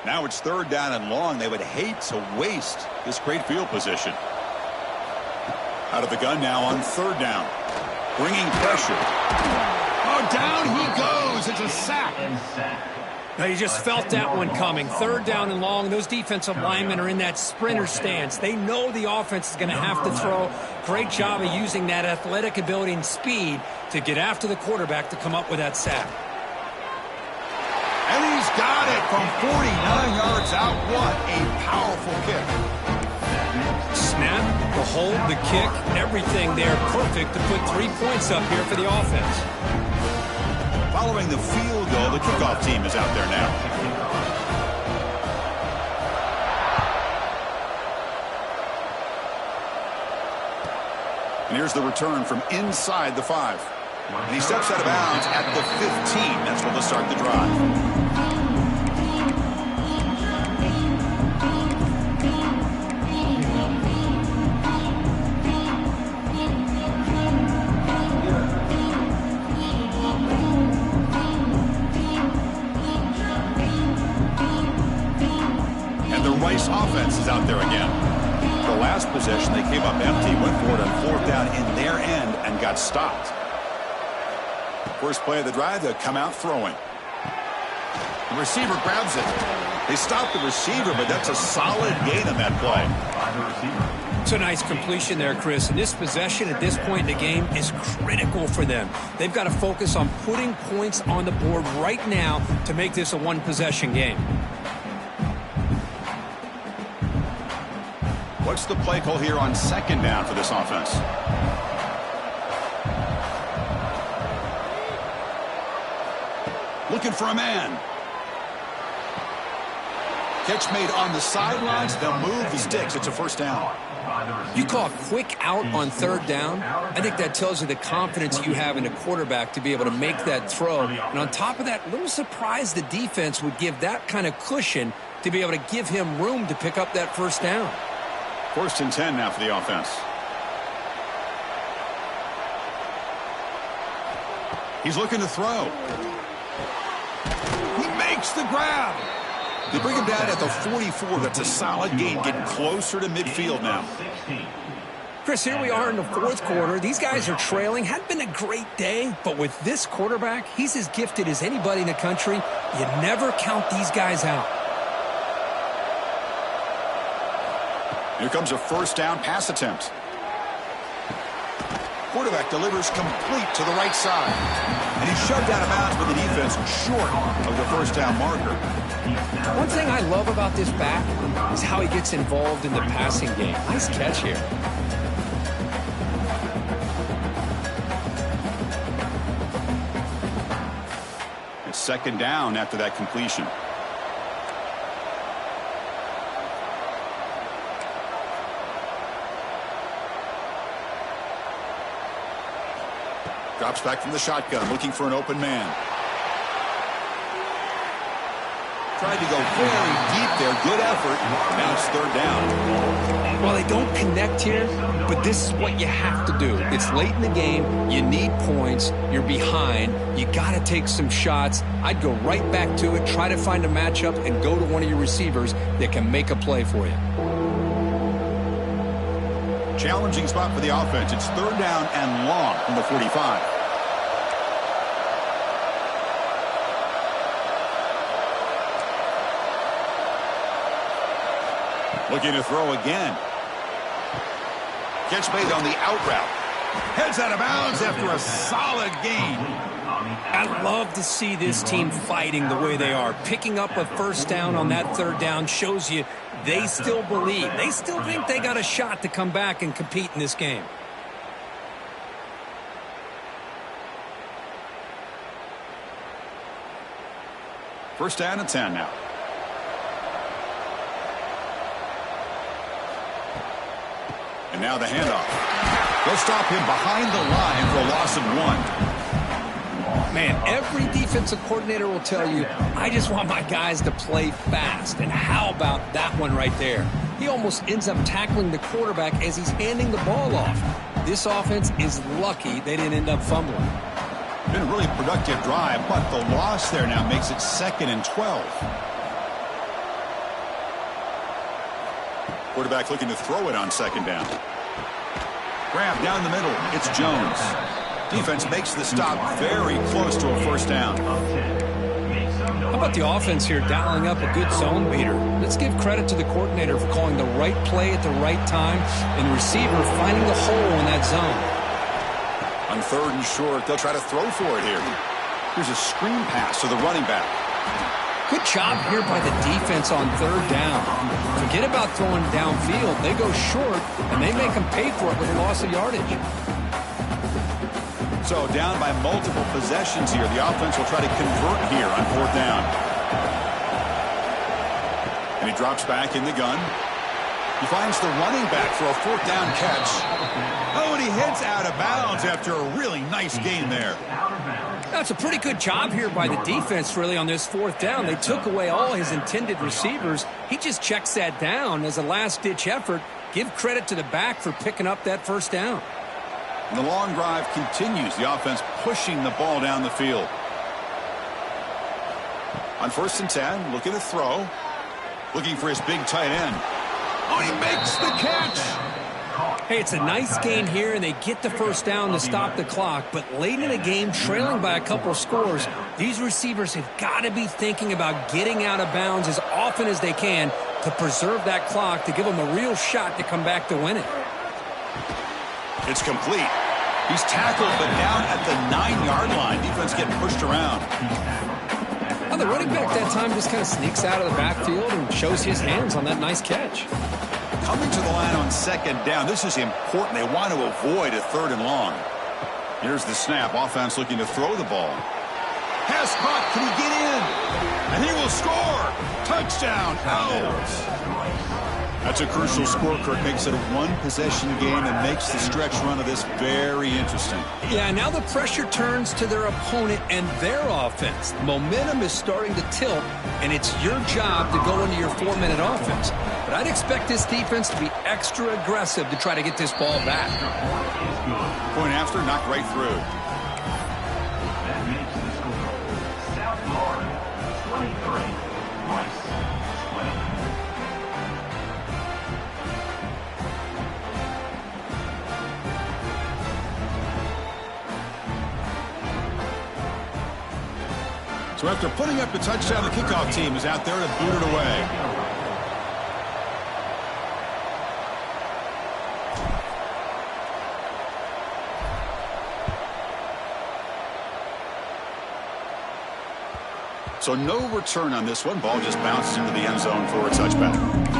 Now it's third down and long. They would hate to waste this great field position. Out of the gun now on third down. Bringing pressure. Oh, down he goes. It's a sack.
Now, you just felt that one coming. Third down and long. Those defensive linemen are in that sprinter stance. They know the offense is going to have to throw. Great job of using that athletic ability and speed to get after the quarterback to come up with that sack.
And he's got it from 49 yards out. What a powerful kick.
Snap, the hold, the kick, everything there perfect to put 3 points up here for the offense.
Following the field goal, the kickoff team is out there now. And here's the return from inside the 5. And he steps out of bounds at the 15. That's where they'll start the drive. Offense is out there again. The last possession, they came up empty, went for it on fourth down in their end and got stopped. First play of the drive, they'll come out throwing. The receiver grabs it. They stop the receiver, but that's a solid gain on that play.
It's a nice completion there, Chris. And this possession at this point in the game is critical for them. They've got to focus on putting points on the board right now to make this a one-possession game.
What's the play call here on second down for this offense? Looking for a man. Catch made on the sidelines. They'll move the sticks. It's a first down.
You call a quick out on third down. I think that tells you the confidence you have in the quarterback to be able to make that throw. And on top of that, a little surprised the defense would give that kind of cushion to be able to give him room to pick up that first down.
First and 10 now for the offense. He's looking to throw. He makes the grab. They bring him down at the 44. That's a solid gain. Getting closer to midfield now.
Chris, here we are in the fourth quarter. These guys are trailing. Hadn't been a great day, but with this quarterback, he's as gifted as anybody in the country. You never count these guys out. Here
comes a first down pass attempt. quarterback delivers complete to the right side. And he's shoved out of bounds with the defense short of the first down marker.
One thing I love about this back is how he gets involved in the passing game. Nice catch here.
It's second down after that completion. Drops back from the shotgun, looking for an open man. Tried to go very deep there. Good effort. Now it's third down.
Well, they don't connect here, but this is what you have to do. It's late in the game. You need points. You're behind. You got to take some shots. I'd go right back to it, try to find a matchup, and go to one of your receivers that can make a play for you.
Challenging spot for the offense. It's third down and long from the 45. Looking to throw again. Catch made on the out route. Heads out of bounds after a solid gain.
I love to see this team fighting the way they are. Picking up a first down on that third down shows you they still believe. They still think they got a shot to come back and compete in this game.
First down and 10 now. And now the handoff. They'll stop him behind the line for a loss of 1.
Man, every defensive coordinator will tell you, I just want my guys to play fast. And how about that one right there? He almost ends up tackling the quarterback as he's handing the ball off. This offense is lucky they didn't end up fumbling.
Been a really productive drive, but the loss there now makes it 2nd and 12. Quarterback looking to throw it on second down. Grab down the middle. It's Jones. Defense makes the stop very close to a first down.
How about the offense here dialing up a good zone beater? Let's give credit to the coordinator for calling the right play at the right time and the receiver finding the hole in that zone.
On third and short, they'll try to throw for it here. Here's a screen pass to the running back.
Good job here by the defense on third down. Forget about throwing downfield. They go short, and they make them pay for it with a loss of yardage.
So down by multiple possessions here. The offense will try to convert here on fourth down. And he drops back in the gun. He finds the running back for a fourth down catch. Oh, and he heads out of bounds after a really nice gain there.
That's a pretty good job here by the defense, really, on this fourth down. They took away all his intended receivers. He just checks that down as a last-ditch effort. Give credit to the back for picking up that first down.
And the long drive continues. The offense pushing the ball down the field. On 1st and 10, looking to throw. Looking for his big tight end. Oh, he makes the catch.
Hey, it's a nice gain here, and they get the first down to stop the clock. But late in the game, trailing by a couple scores, these receivers have got to be thinking about getting out of bounds as often as they can to preserve that clock, to give them a real shot to come back to win it.
It's complete. He's tackled, but down at the 9-yard line. Defense getting pushed around.
Well, the running back that time just kind of sneaks out of the backfield and shows his hands on that nice catch.
Coming to the line on second down. This is important. They want to avoid a third and long. Here's the snap. Offense looking to throw the ball. Pass caught. Can he get in? And he will score. Touchdown. Owls. That's a crucial score, Kirk. Makes it a one-possession game and makes the stretch run of this very interesting.
Yeah, now the pressure turns to their opponent and their offense. Momentum is starting to tilt, and it's your job to go into your 4-minute offense. But I'd expect this defense to be extra aggressive to try to get this ball back.
Point after, knocked right through.
That makes the score South Florida 23, Rice 20.
So after putting up the touchdown, the kickoff team is out there to boot it away. So no return on this one. Ball just bounces into the end zone for a touchback.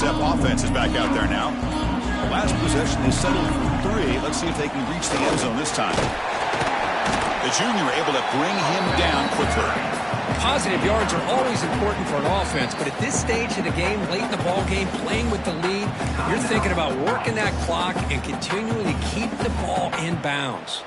Offense is back out there now. The last possession, they settled for 3. Let's see if they can reach the end zone this time. The junior able to bring him down quickly.
Positive yards are always important for an offense, but at this stage of the game, late in the ball game, playing with the lead, you're thinking about working that clock and continuing to keep the ball in bounds.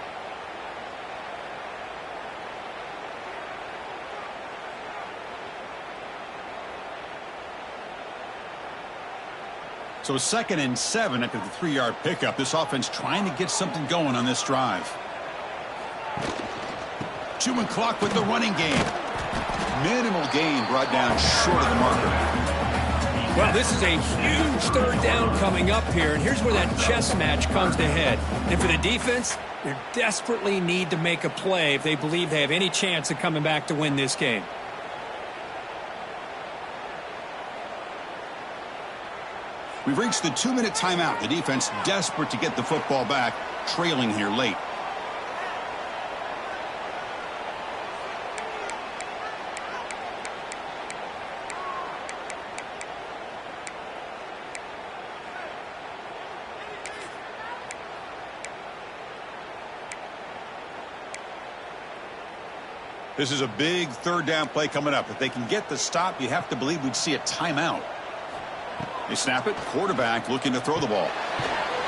So 2nd and 7 after the 3-yard pickup. This offense trying to get something going on this drive. Chewing clock with the running game. Minimal gain brought down short of the marker.
Well, this is a huge 3rd down coming up here, and here's where that chess match comes to head. And for the defense, they desperately need to make a play if they believe they have any chance of coming back to win this game.
We've reached the 2-minute timeout. The defense desperate to get the football back, trailing here late. This is a big 3rd down play coming up. If they can get the stop, you have to believe we'd see a timeout. They snap it. Quarterback looking to throw the ball.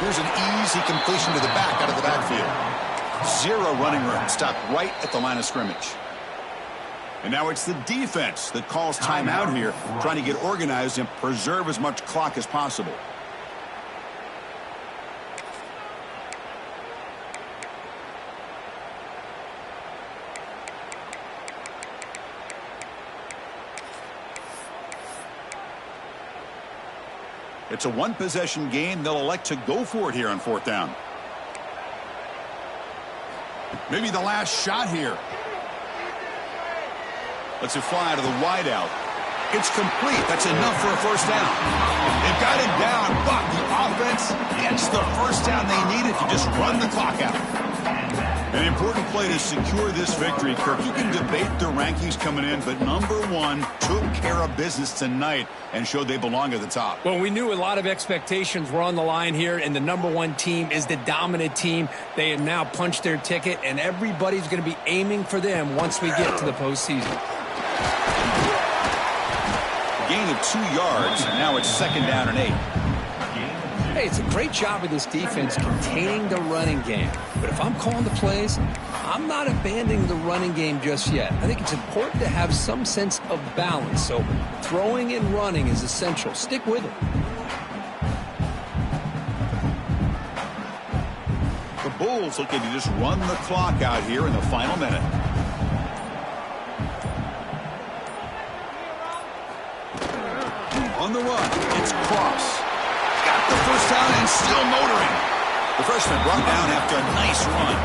Here's an easy completion to the back out of the backfield. 0 running room. Stopped right at the line of scrimmage. And now it's the defense that calls timeout here, trying to get organized and preserve as much clock as possible. It's a 1-possession game. They'll elect to go for it here on 4th down. Maybe the last shot here. Lets it fly to the wideout. It's complete. That's enough for a 1st down. They've got him down, but the offense gets the 1st down they need if you just run the clock out. An important play to secure this victory, Kirk. You can debate the rankings coming in, but number 1 took care of business tonight and showed they belong at the top.
Well, we knew a lot of expectations were on the line here, and the number 1 team is the dominant team. They have now punched their ticket, and everybody's going to be aiming for them once we get to the postseason.
Gain of 2 yards, and now it's 2nd down and 8.
Hey, it's a great job of this defense containing the running game. But if I'm calling the plays, I'm not abandoning the running game just yet. I think it's important to have some sense of balance. So throwing and running is essential. Stick with it.
The Bulls looking to just run the clock out here in the final minute. On the run, it's Cross. Got the 1st down and still motoring. The freshman brought down after a nice run.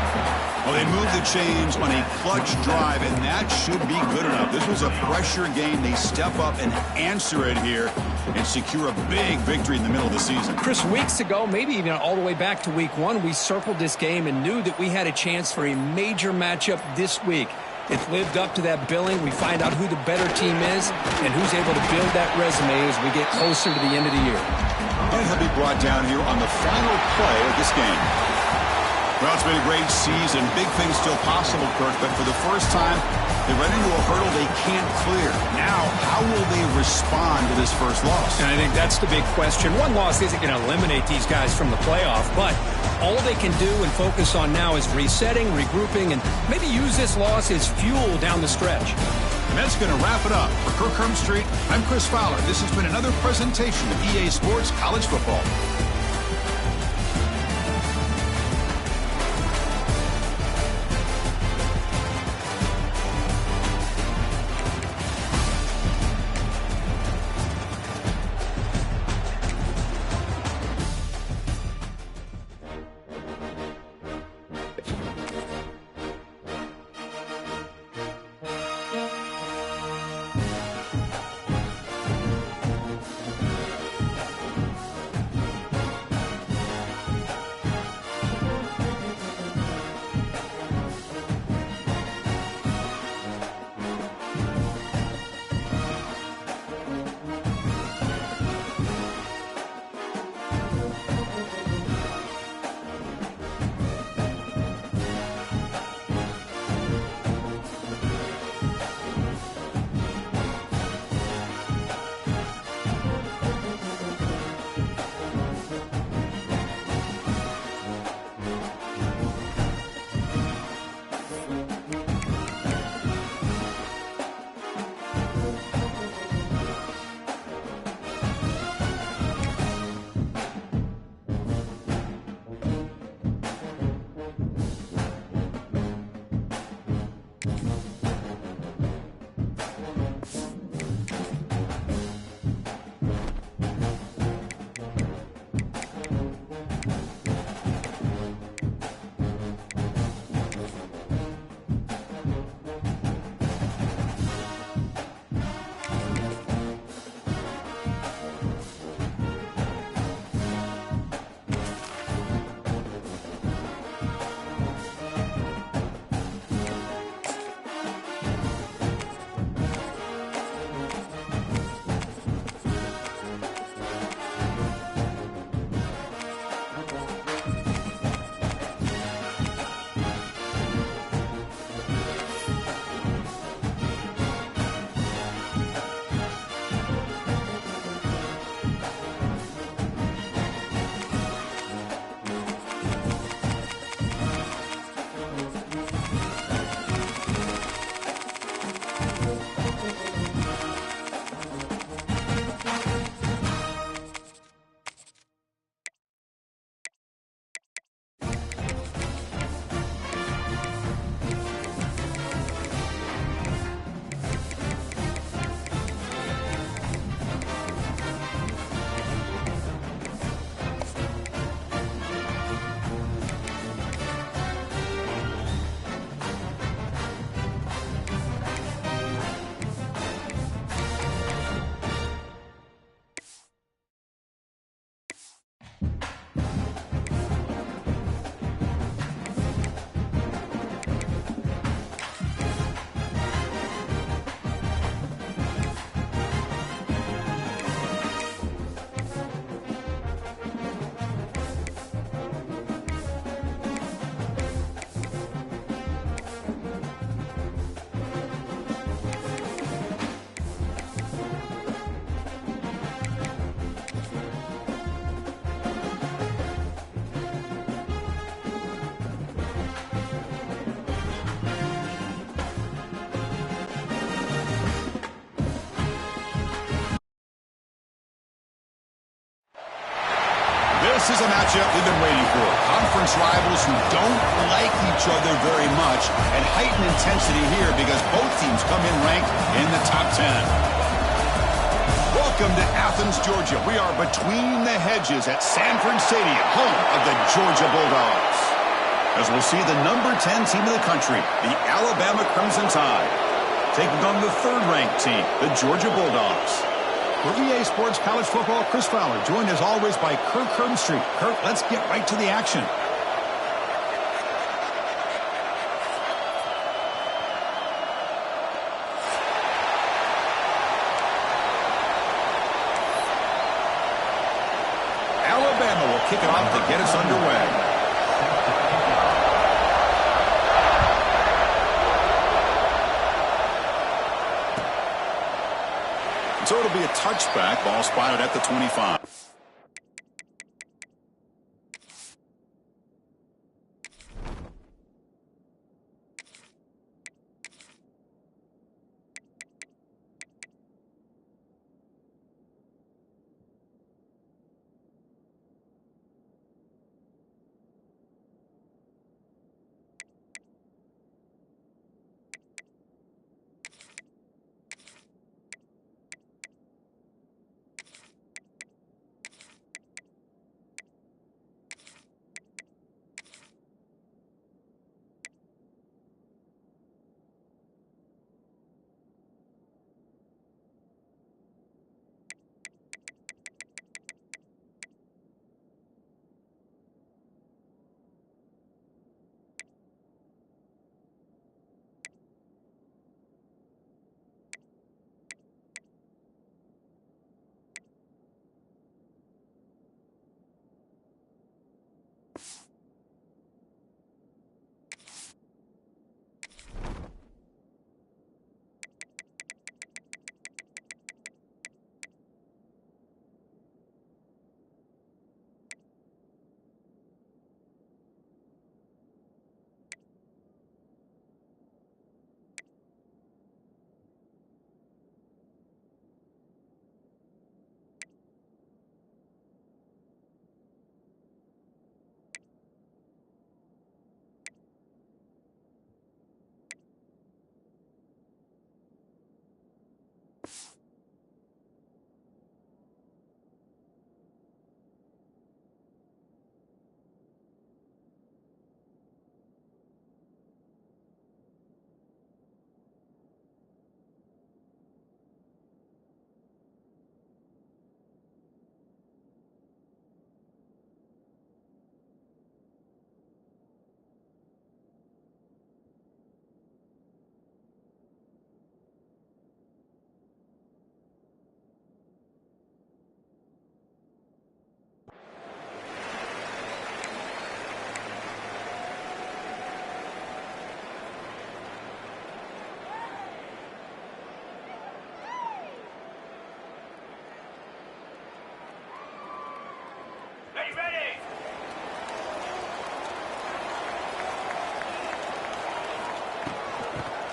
Well, they moved the chains on a clutch drive, and that should be good enough. This was a pressure game. They step up and answer it here and secure a big victory in the middle of the season.
Chris, weeks ago, maybe even all the way back to week 1, we circled this game and knew that we had a chance for a major matchup this week. It's lived up to that billing. We find out who the better team is and who's able to build that resume as we get closer to the end of the year.
And he'll be brought down here on the final play of this game. Well, it's been a great season. Big things still possible, Kirk, but for the first time, they run into a hurdle they can't clear. Now, how will they respond to this first loss?
And I think that's the big question. One loss isn't going to eliminate these guys from the playoff, but all they can do and focus on now is resetting, regrouping, and maybe use this loss as fuel down the stretch.
And that's going to wrap it up. For Kirk Hermstreet, I'm Chris Fowler. This has been another presentation of EA Sports College Football. This is a matchup we've been waiting for. Conference rivals who don't like each other very much, and heightened intensity here because both teams come in ranked in the top 10. Welcome to Athens, Georgia. We are between the hedges at Sanford Stadium, home of the Georgia Bulldogs. As we'll see the number 10 team in the country, the Alabama Crimson Tide, taking on the third-ranked team, the Georgia Bulldogs. For EA Sports College Football, Chris Fowler, joined as always by Kirk Herbstreit. Kirk, let's get right to the action. Alabama will kick it off to get us underway. So it'll be a touchback, ball spotted at the 25.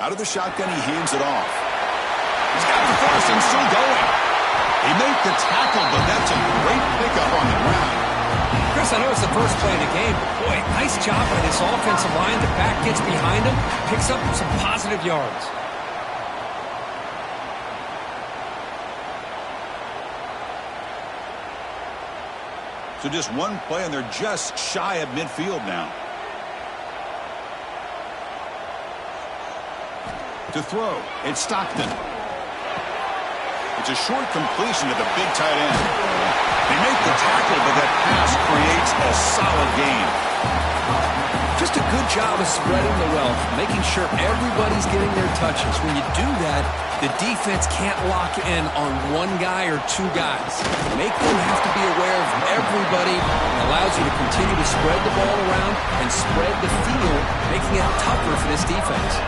Out of the shotgun, he hands it off. He's got the first and still going. He made the tackle, but that's a great pickup on the ground.
Chris, I know it's the first play of the game, but boy, nice job by this offensive line. The back gets behind him, picks up some positive yards.
So just one play, and they're just shy of midfield now. To throw, it's Stockton. It's a short completion to the big tight end. They make the tackle, but that pass creates a solid gain.
Just a good job of spreading the wealth, making sure everybody's getting their touches. When you do that, the defense can't lock in on one guy or two guys. Make them have to be aware of everybody. It allows you to continue to spread the ball around and spread the field, making it tougher for this defense.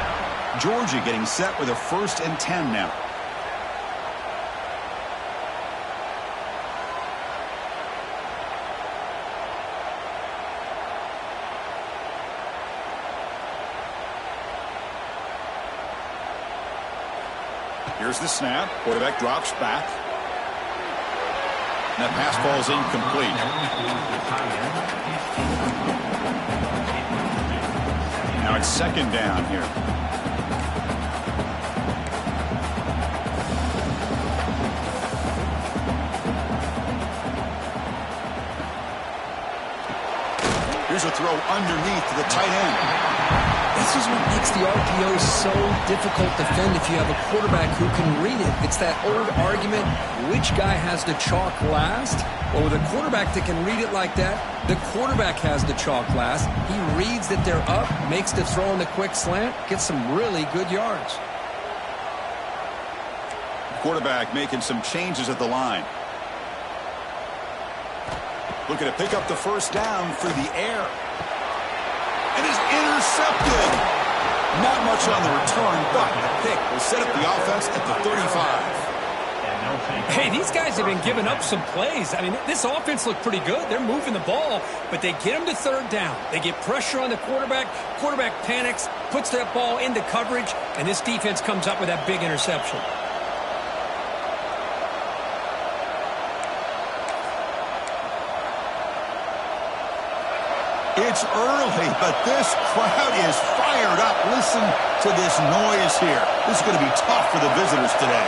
Georgia getting set with a 1st and 10 now. Here's the snap. Quarterback drops back. And that pass falls incomplete. Now it's second down here. Here's a throw underneath to the tight end.
This is what makes the RPO so difficult to defend if you have a quarterback who can read it. It's that old argument, which guy has the chalk last? Well, with a quarterback that can read it like that, the quarterback has the chalk last. He reads that they're up, makes the throw in the quick slant, gets some really good yards.
Quarterback making some changes at the line. Looking to pick up the first down through the air. And is intercepted. Not much on the return, but the pick will set up the offense at the 35.
Hey, these guys have been giving up some plays. I mean, this offense looked pretty good. They're moving the ball, but they get them to third down. They get pressure on the quarterback. Quarterback panics, puts that ball into coverage, and this defense comes up with that big interception.
It's early, but this crowd is fired up. Listen to this noise here. This is going to be tough for the visitors today.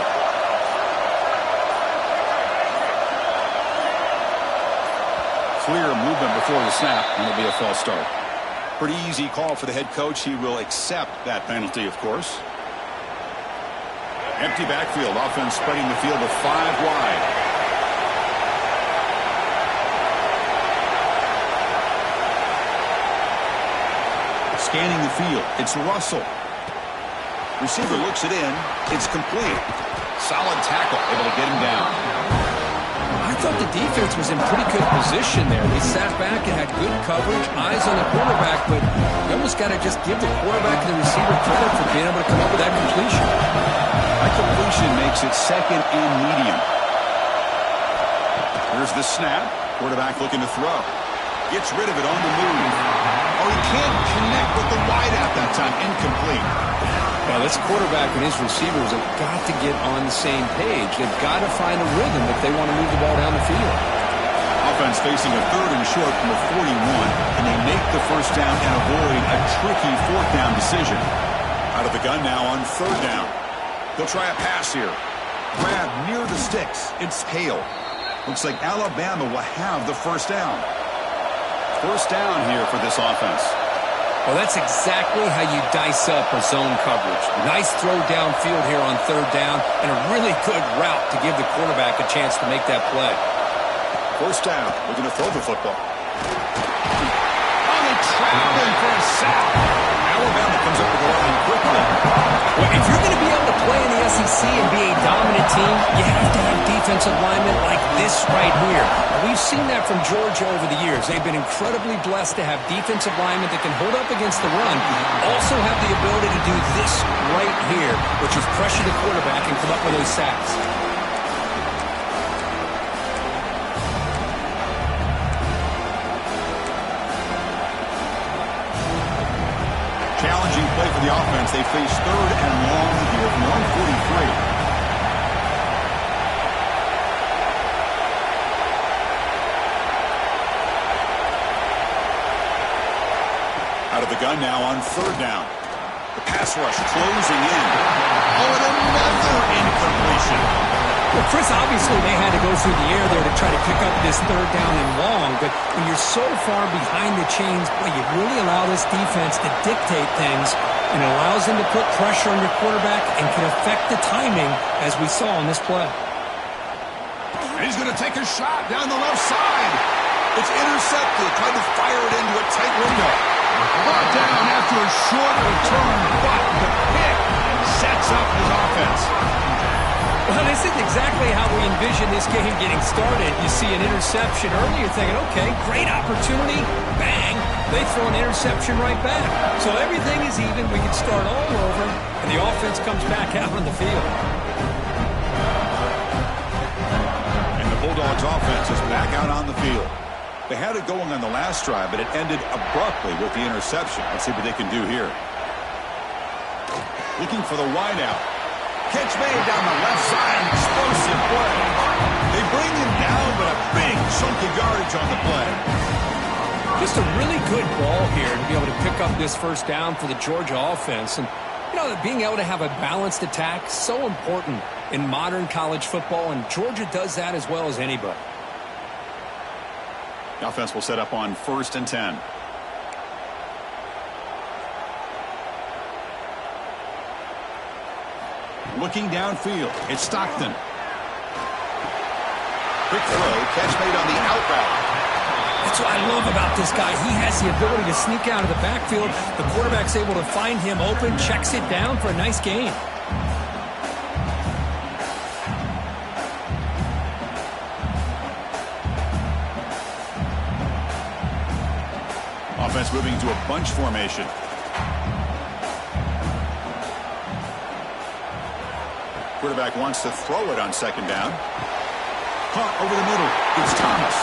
Clear movement before the snap, and it'll be a false start. Pretty easy call for the head coach. He will accept that penalty, of course. Empty backfield. Offense spreading the field with 5 wide. Scanning the field. It's Russell. Receiver looks it in. It's complete. Solid tackle. Able to get him down.
I thought the defense was in pretty good position there. They sat back and had good coverage, eyes on the quarterback, but you almost got to just give the quarterback and the receiver credit for being able to come up with that completion.
That completion makes it second and medium. Here's the snap. Quarterback looking to throw. Gets rid of it on the move. Oh, he can't connect with the wideout that time. Incomplete.
Well, this quarterback and his receivers have got to get on the same page. They've got to find a rhythm if they want to move the ball down the field.
Offense facing a third and short from the 41, and they make the first down and avoid a tricky fourth down decision. Out of the gun now on third down. They'll try a pass here. Grab near the sticks. It's Hale. Looks like Alabama will have the first down. First down here for this offense.
Well, that's exactly how you dice up a zone coverage. Nice throw downfield here on third down, and a really good route to give the quarterback a chance to make that play.
First down. We're going to throw the football. Oh, they trap him for a sack. Alabama comes up with the line quickly.
Well, if you're going to be able to play in the SEC and be a dominant team, you have to have defensive linemen like this right here. We've seen that from Georgia over the years. They've been incredibly blessed to have defensive linemen that can hold up against the run, also have the ability to do this right here, which is pressure the quarterback and come up with those sacks.
Challenging play for the offense. They face third and long here from 143. Out of the gun now on third down. The pass rush closing in. Oh, and another incompletion.
Well, Chris, obviously they had to go through the air there to try to pick up this third down and long, but when you're so far behind the chains, boy, you really allow this defense to dictate things, and it allows them to put pressure on your quarterback and can affect the timing, as we saw on this play.
And he's going to take a shot down the left side. It's intercepted. Tried to fire it into a tight window. Brought down after a short return, but the pick sets up his offense.
Well, this is exactly how we envision this game getting started. You see an interception early, you're thinking, okay, great opportunity, bang, they throw an interception right back. So everything is even, we can start all over, and the offense comes back out on the field.
And the Bulldogs offense is back out on the field. They had it going on the last drive, but it ended abruptly with the interception. Let's see what they can do here. Looking for the wideout. Catch made down the left side. Explosive play. They bring him down, but a big chunk of yardage on the play.
Just a really good ball here to be able to pick up this first down for the Georgia offense. And, you know, being able to have a balanced attack, so important in modern college football, and Georgia does that as well as anybody.
The offense will set up on 1st and 10. Looking downfield, it's Stockton. Quick throw, catch made on the out route.
That's what I love about this guy. He has the ability to sneak out of the backfield. The quarterback's able to find him open, checks it down for a nice gain.
Offense moving to a bunch formation. Quarterback wants to throw it on 2nd down. Caught over the middle. It's Thomas.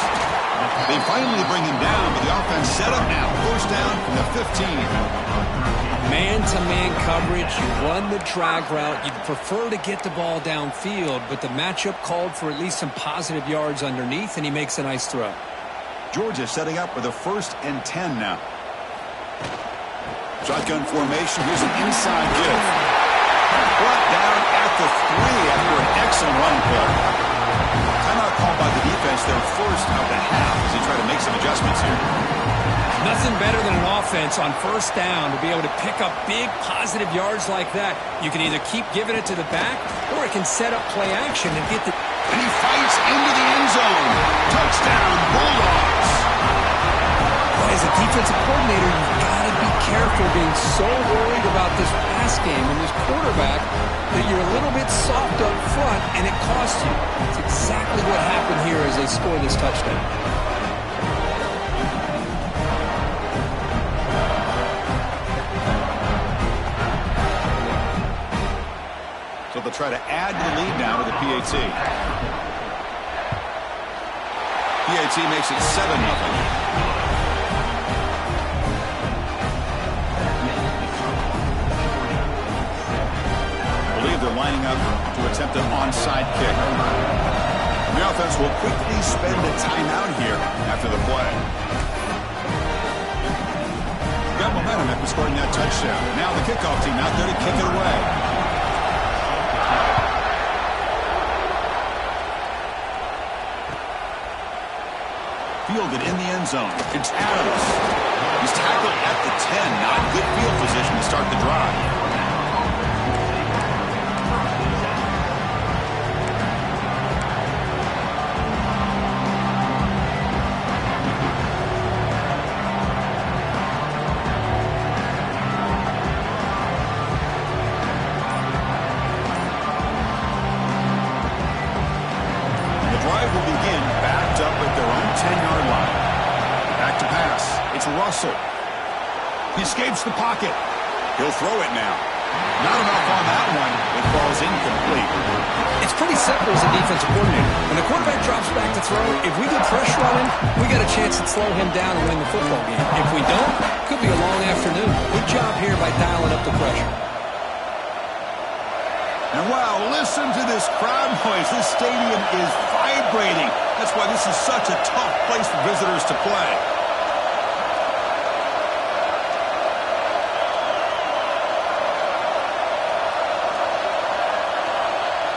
They finally bring him down, but the offense set up now. 1st down from the 15.
Man-to-man coverage. You run the drag route. You'd prefer to get the ball downfield, but the matchup called for at least some positive yards underneath, and he makes a nice throw.
Georgia setting up with a 1st and 10 now. Shotgun formation. Here's an inside give. Brought down at the 3 after an excellent running play. Timeout called by the defense, their first of the half, as they try to make some adjustments here.
Nothing better than an offense on 1st down to be able to pick up big positive yards like that. You can either keep giving it to the back, or it can set up play action and get the...
And he fights into the end zone. Touchdown, Bulldogs.
As a defensive coordinator, you've got to be careful being so worried about this pass game and this quarterback that you're a little bit soft up front and it costs you. That's exactly what happened here as they score this touchdown.
So they'll try to add to the lead now with the PAT. PAT makes it 7-0. They're lining up to attempt an onside kick. The offense will quickly spend a timeout here after the play. Got momentum after scoring that touchdown. Now the kickoff team out there to kick it away. Fielded in the end zone. It's Adams. He's tackled at the 10. Not good field position to start the drive. Russell. He escapes the pocket. He'll throw it now. Not enough on that one. It falls incomplete.
It's pretty simple as a defensive coordinator. When the quarterback drops back to throw, if we get pressure on him, we got a chance to slow him down and win the football game. If we don't, it could be a long afternoon. Good job here by dialing up the pressure.
And wow, listen to this crowd noise. This stadium is vibrating. That's why this is such a tough place for visitors to play.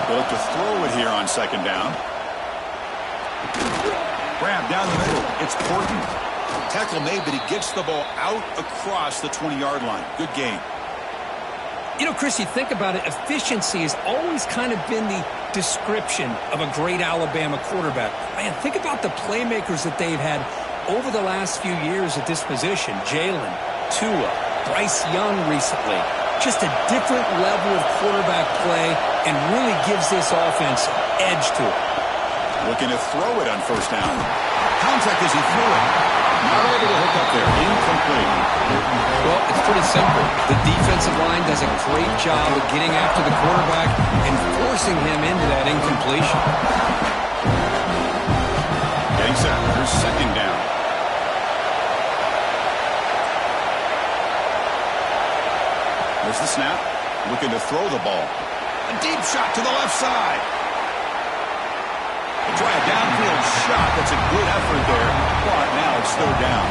They look to throw it here on 2nd down. Grab down the middle. It's Porton. Tackle made, but he gets the ball out across the 20-yard line. Good game.
You know, Chris, you think about it, efficiency has always kind of been the description of a great Alabama quarterback. Man, think about the playmakers that they've had over the last few years at this position. Jalen, Tua, Bryce Young recently. Just a different level of quarterback play and really gives this offense edge to it.
Looking to throw it on 1st down. Contact as he threw it. Not able to hook up there. Incomplete.
Well, it's pretty simple. The defensive line does a great job of getting after the quarterback and forcing him into that incompletion.
Getting set. Here's 2nd down. There's the snap. Looking to throw the ball. A deep shot to the left side. They try a downfield shot. That's a good effort there, but now it's still down.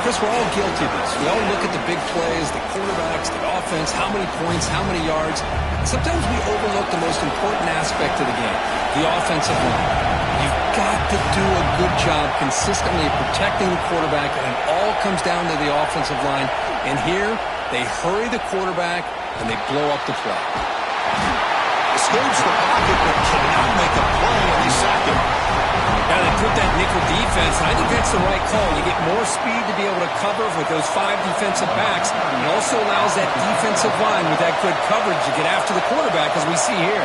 Chris, we're all guilty of this. We all look at the big plays, the quarterbacks, the offense, how many points, how many yards. Sometimes we overlook the most important aspect of the game, the offensive line. You've got to do a good job consistently protecting the quarterback, and it all comes down to the offensive line. And here, they hurry the quarterback, and they blow up the play.
Escapes the pocket, but cannot make a play, and they sack him.
Now they put that nickel defense, and I think that's the right call. You get more speed to be able to cover with those 5 defensive backs. It also allows that defensive line with that good coverage to get after the quarterback, as we see here.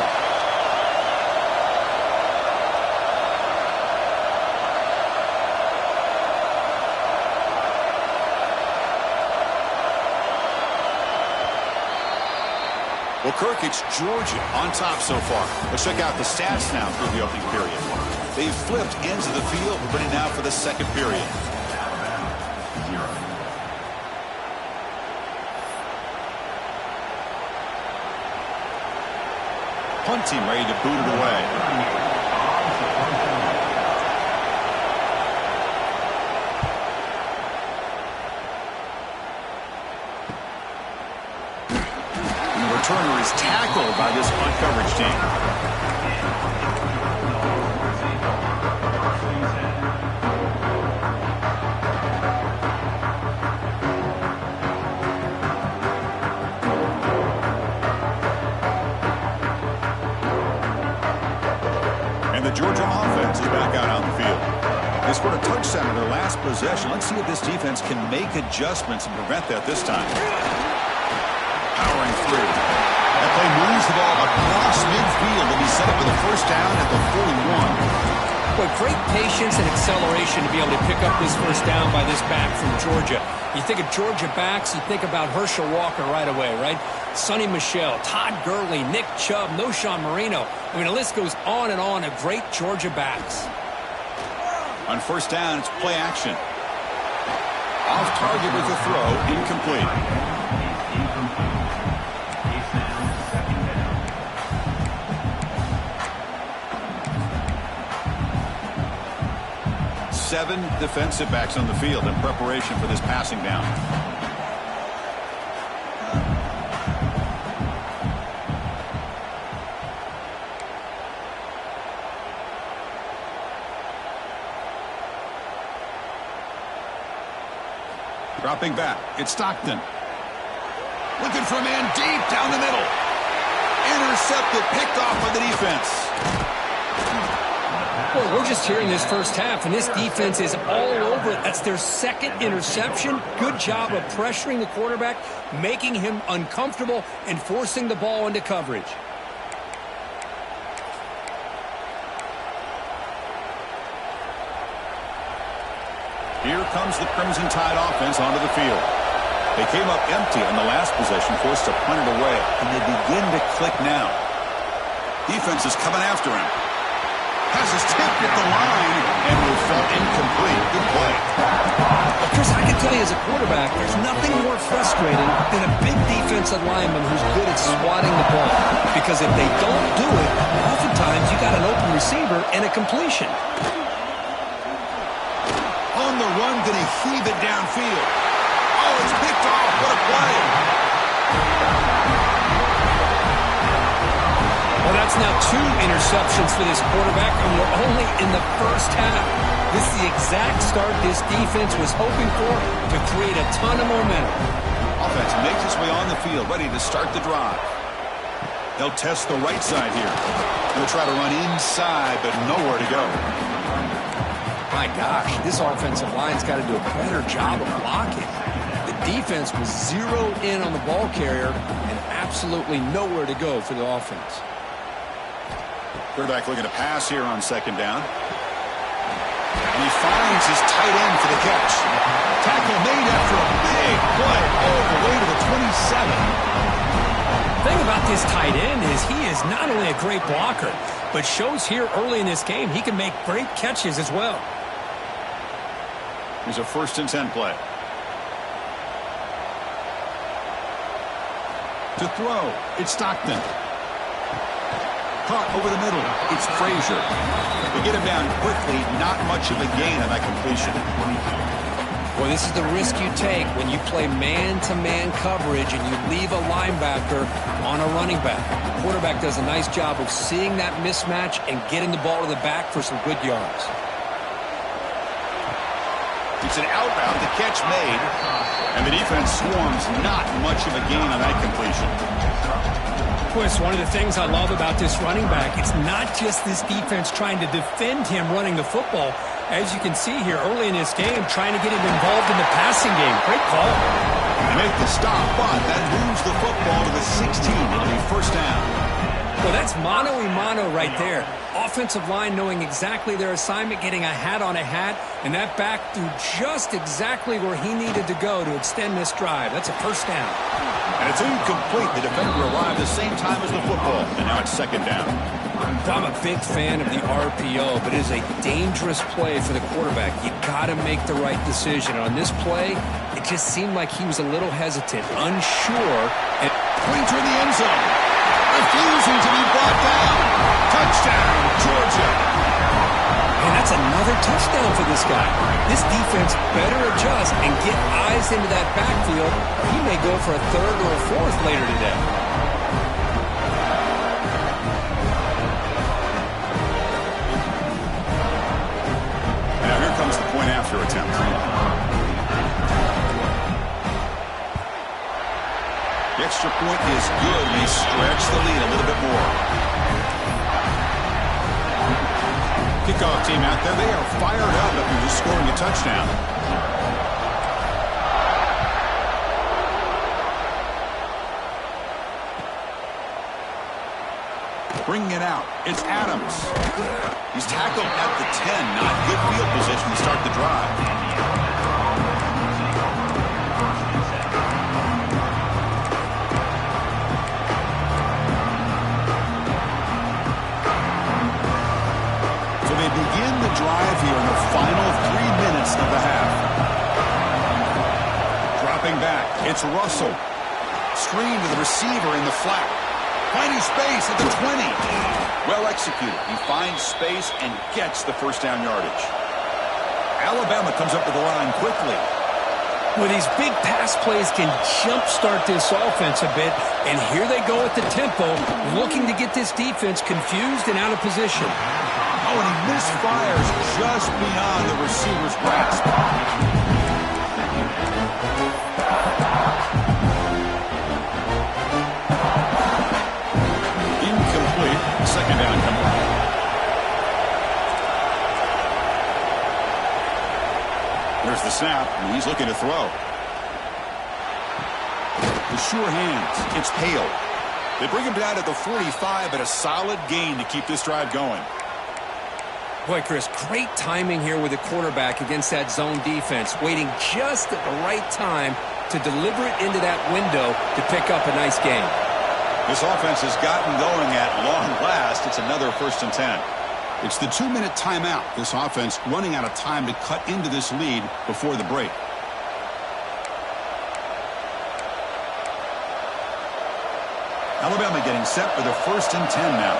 Well, Kirk, it's Georgia on top so far. Let's check out the stats now through the opening period. They've flipped into the field, ready now for the second period. Punt team ready to boot it away. Returner is tackled by this punt coverage team. And the Georgia offense is back out on the field. They scored a touchdown in their last possession. Let's see if this defense can make adjustments and prevent that this time. Powering through. That play moves the ball across midfield to be set up for the first down at the 41.
But great patience and acceleration to be able to pick up this first down by this back from Georgia. You think of Georgia backs, you think about Herschel Walker right away, right? Sonny Michel, Todd Gurley, Nick Chubb, Noshawn Marino. I mean, the list goes on and on of great Georgia backs.
On first down, it's play action. Off target with the throw, incomplete. 7 defensive backs on the field in preparation for this passing down. Dropping back, it's Stockton. Looking for a man deep down the middle. Intercepted, picked off by the defense.
Well, we're just here in this first half, and this defense is all over it. That's their second interception. Good job of pressuring the quarterback, making him uncomfortable, and forcing the ball into coverage.
Here comes the Crimson Tide offense onto the field. They came up empty on the last possession, forced to punt it away, and they begin to click now. Defense is coming after him. Pass is tipped at the line and will fall incomplete. Good play.
Well, Chris, I can tell you as a quarterback, there's nothing more frustrating than a big defensive lineman who's good at swatting the ball. Because if they don't do it, oftentimes you got an open receiver and a completion.
On the run, going to heave it downfield. Oh, it's picked off. What a play.
Well, that's now 2 interceptions for this quarterback, and we're only in the first half. This is the exact start this defense was hoping for to create a ton of momentum.
Offense makes its way on the field, ready to start the drive. They'll test the right side here. They'll try to run inside, but nowhere to go.
My gosh, this offensive line's got to do a better job of blocking. The defense was zeroed in on the ball carrier and absolutely nowhere to go for the offense.
Quarterback looking to pass here on second down. And he finds his tight end for the catch. Tackle made after a big play all the way to the 27.
The thing about this tight end is he is not only a great blocker, but shows here early in this game he can make great catches as well.
Here's a 1st and 10 play. To throw, it's Stockton. Caught over the middle, it's Frazier. They get him down quickly, not much of a gain on that completion.
Well, this is the risk you take when you play man-to-man coverage and you leave a linebacker on a running back. The quarterback does a nice job of seeing that mismatch and getting the ball to the back for some good yards.
It's an outbound, the catch made, and the defense swarms, not much of a gain on that completion.
Chris, one of the things I love about this running back, it's not just this defense trying to defend him running the football. As you can see here early in this game, trying to get him involved in the passing game. Great call.
They make the stop, but that moves the football to the 16. It'll be first down.
Well, that's mano-a-mano right there. Offensive line knowing exactly their assignment, getting a hat on a hat, and that back threw just exactly where he needed to go to extend this drive. That's a first down.
And it's incomplete. The defender arrived the same time as the football, and now it's second down.
I'm a big fan of the RPO, but it is a dangerous play for the quarterback. You got to make the right decision. On this play, it just seemed like he was a little hesitant, unsure. And
pointer in the end zone. Refusing to be brought down. Touchdown, Georgia.
And that's another touchdown for this guy. This defense better adjust and get eyes into that backfield, or he may go for a third or a fourth later today.
Now here comes the point after attempt. The extra point is good, and they stretch the lead a little bit more. Kickoff team out there, they are fired up after just scoring a touchdown. Bringing it out, it's Adams. He's tackled at the 10, not good field position to start the drive. Begin the drive here in the final 3 minutes of the half. Dropping back, it's Russell. Screen to the receiver in the flat. Finding space at the 20. Well executed. He finds space and gets the first down yardage. Alabama comes up to the line quickly.
Well, these big pass plays can jumpstart this offense a bit, and here they go at the tempo, looking to get this defense confused and out of position.
Oh, and he misfires just beyond the receiver's grasp. Incomplete. Second down coming up. There's the snap, and he's looking to throw. The sure hands. It's Hale. They bring him down at the 45, but a solid gain to keep this drive going.
Boy, Chris, great timing here with the quarterback against that zone defense, waiting just at the right time to deliver it into that window to pick up a nice gain.
This offense has gotten going at long last. It's another 1st and 10. It's the 2-minute timeout. This offense running out of time to cut into this lead before the break. Alabama getting set for the 1st and 10 now.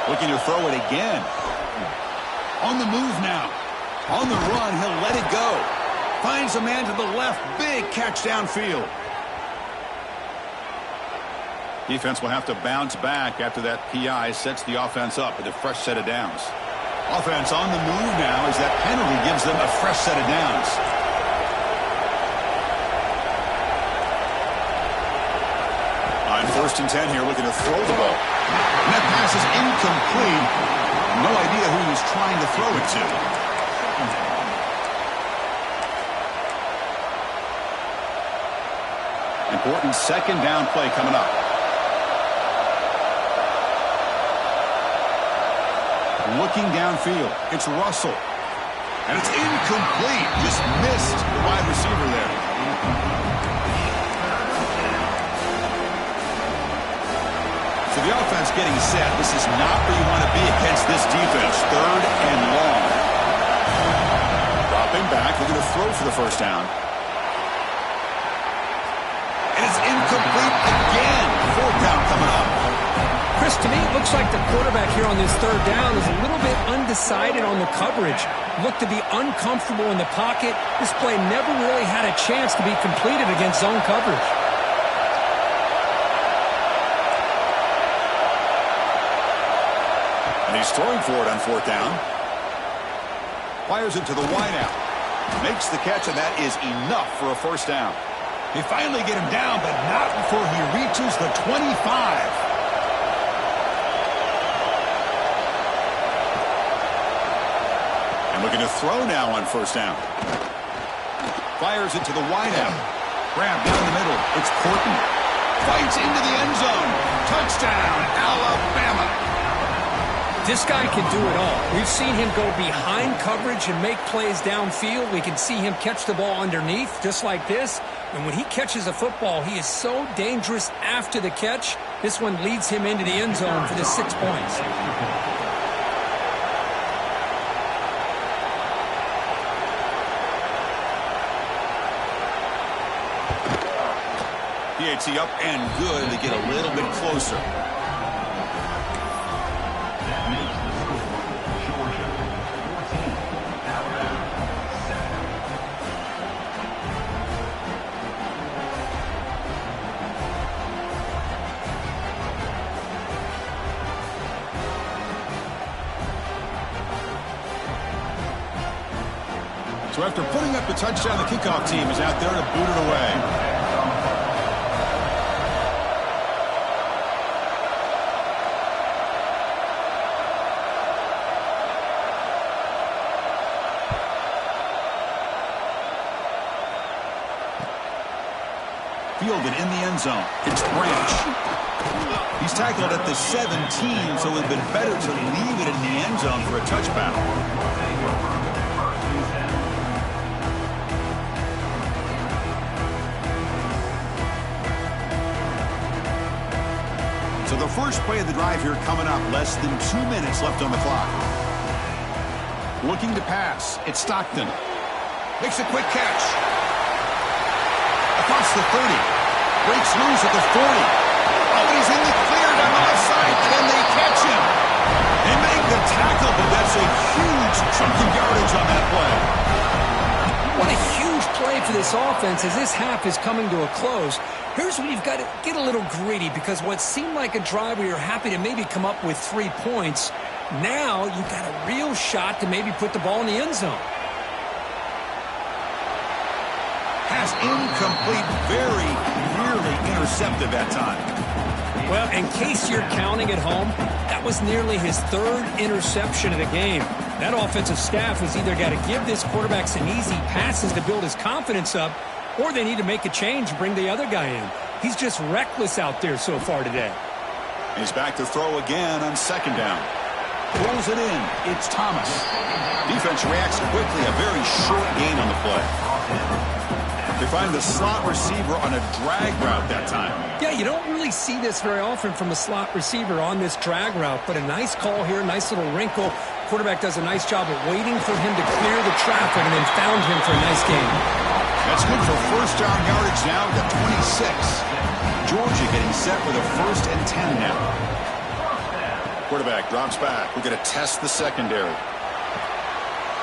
Looking to throw it again. On the move now. On the run, he'll let it go. Finds a man to the left. Big catch downfield. Defense will have to bounce back after that PI sets the offense up with a fresh set of downs. Offense on the move now as that penalty gives them a fresh set of downs. On 1st and 10 here, looking to throw the ball. And that pass is incomplete. No idea who he's trying to throw it to. Important second down play coming up. Looking downfield. It's Russell. And it's incomplete. Just missed the wide receiver there. So the offense getting set. This is not where you want to be against this defense. 3rd and long. Dropping back. Looking to throw for the first down. And it's incomplete again. 4th down coming up.
Chris, to me, it looks like the quarterback here on this third down is a little bit undecided on the coverage. Looked to be uncomfortable in the pocket. This play never really had a chance to be completed against zone coverage.
And he's throwing for it on fourth down. Fires it to the wideout. Makes the catch, and that is enough for a first down.
They finally get him down, but not before he reaches the 25.
And looking to throw now on first down. Fires it to the wideout. Grab down the middle. It's Porton. Fights into the end zone. Touchdown, Alabama.
This guy can do it all. We've seen him go behind coverage and make plays downfield. We can see him catch the ball underneath, just like this. And when he catches a football, he is so dangerous after the catch. This one leads him into the end zone for the 6 points.
PAT up and good to get a little bit closer. So after putting up the touchdown, the kickoff team is out there to boot it away. Fielded in the end zone. It's Branch. He's tackled at the 17, so it would have been better to leave it in the end zone for a touchdown. So the first play of the drive here coming up. Less than 2 minutes left on the clock. Looking to pass. It's Stockton. Makes a quick catch. Across the 30. Breaks loose at the 40. Oh, he's in the clear down the left side. Can they catch him? They make the tackle, but that's a huge chunk of yardage on that play.
What a huge play for this offense as this half is coming to a close. Here's where you've got to get a little greedy, because what seemed like a drive where you're happy to maybe come up with 3 points, now you've got a real shot to maybe put the ball in the end zone.
Pass incomplete, very nearly intercepted that time.
Well, in case you're counting at home, that was nearly his 3rd interception of the game. That offensive staff has either got to give this quarterback some easy passes to build his confidence up, or they need to make a change and bring the other guy in. He's just reckless out there so far today.
He's back to throw again on second down. Pulls it in. It's Thomas. Defense reacts quickly. A very short gain on the play. They find the slot receiver on a drag route that time.
Yeah, you don't really see this very often from a slot receiver on this drag route, but a nice call here, nice little wrinkle. Quarterback does a nice job of waiting for him to clear the traffic and then found him for a nice gain.
That's good for first down yardage now at 26. Georgia getting set with a 1st and 10 now. Quarterback drops back. We're going to test the secondary.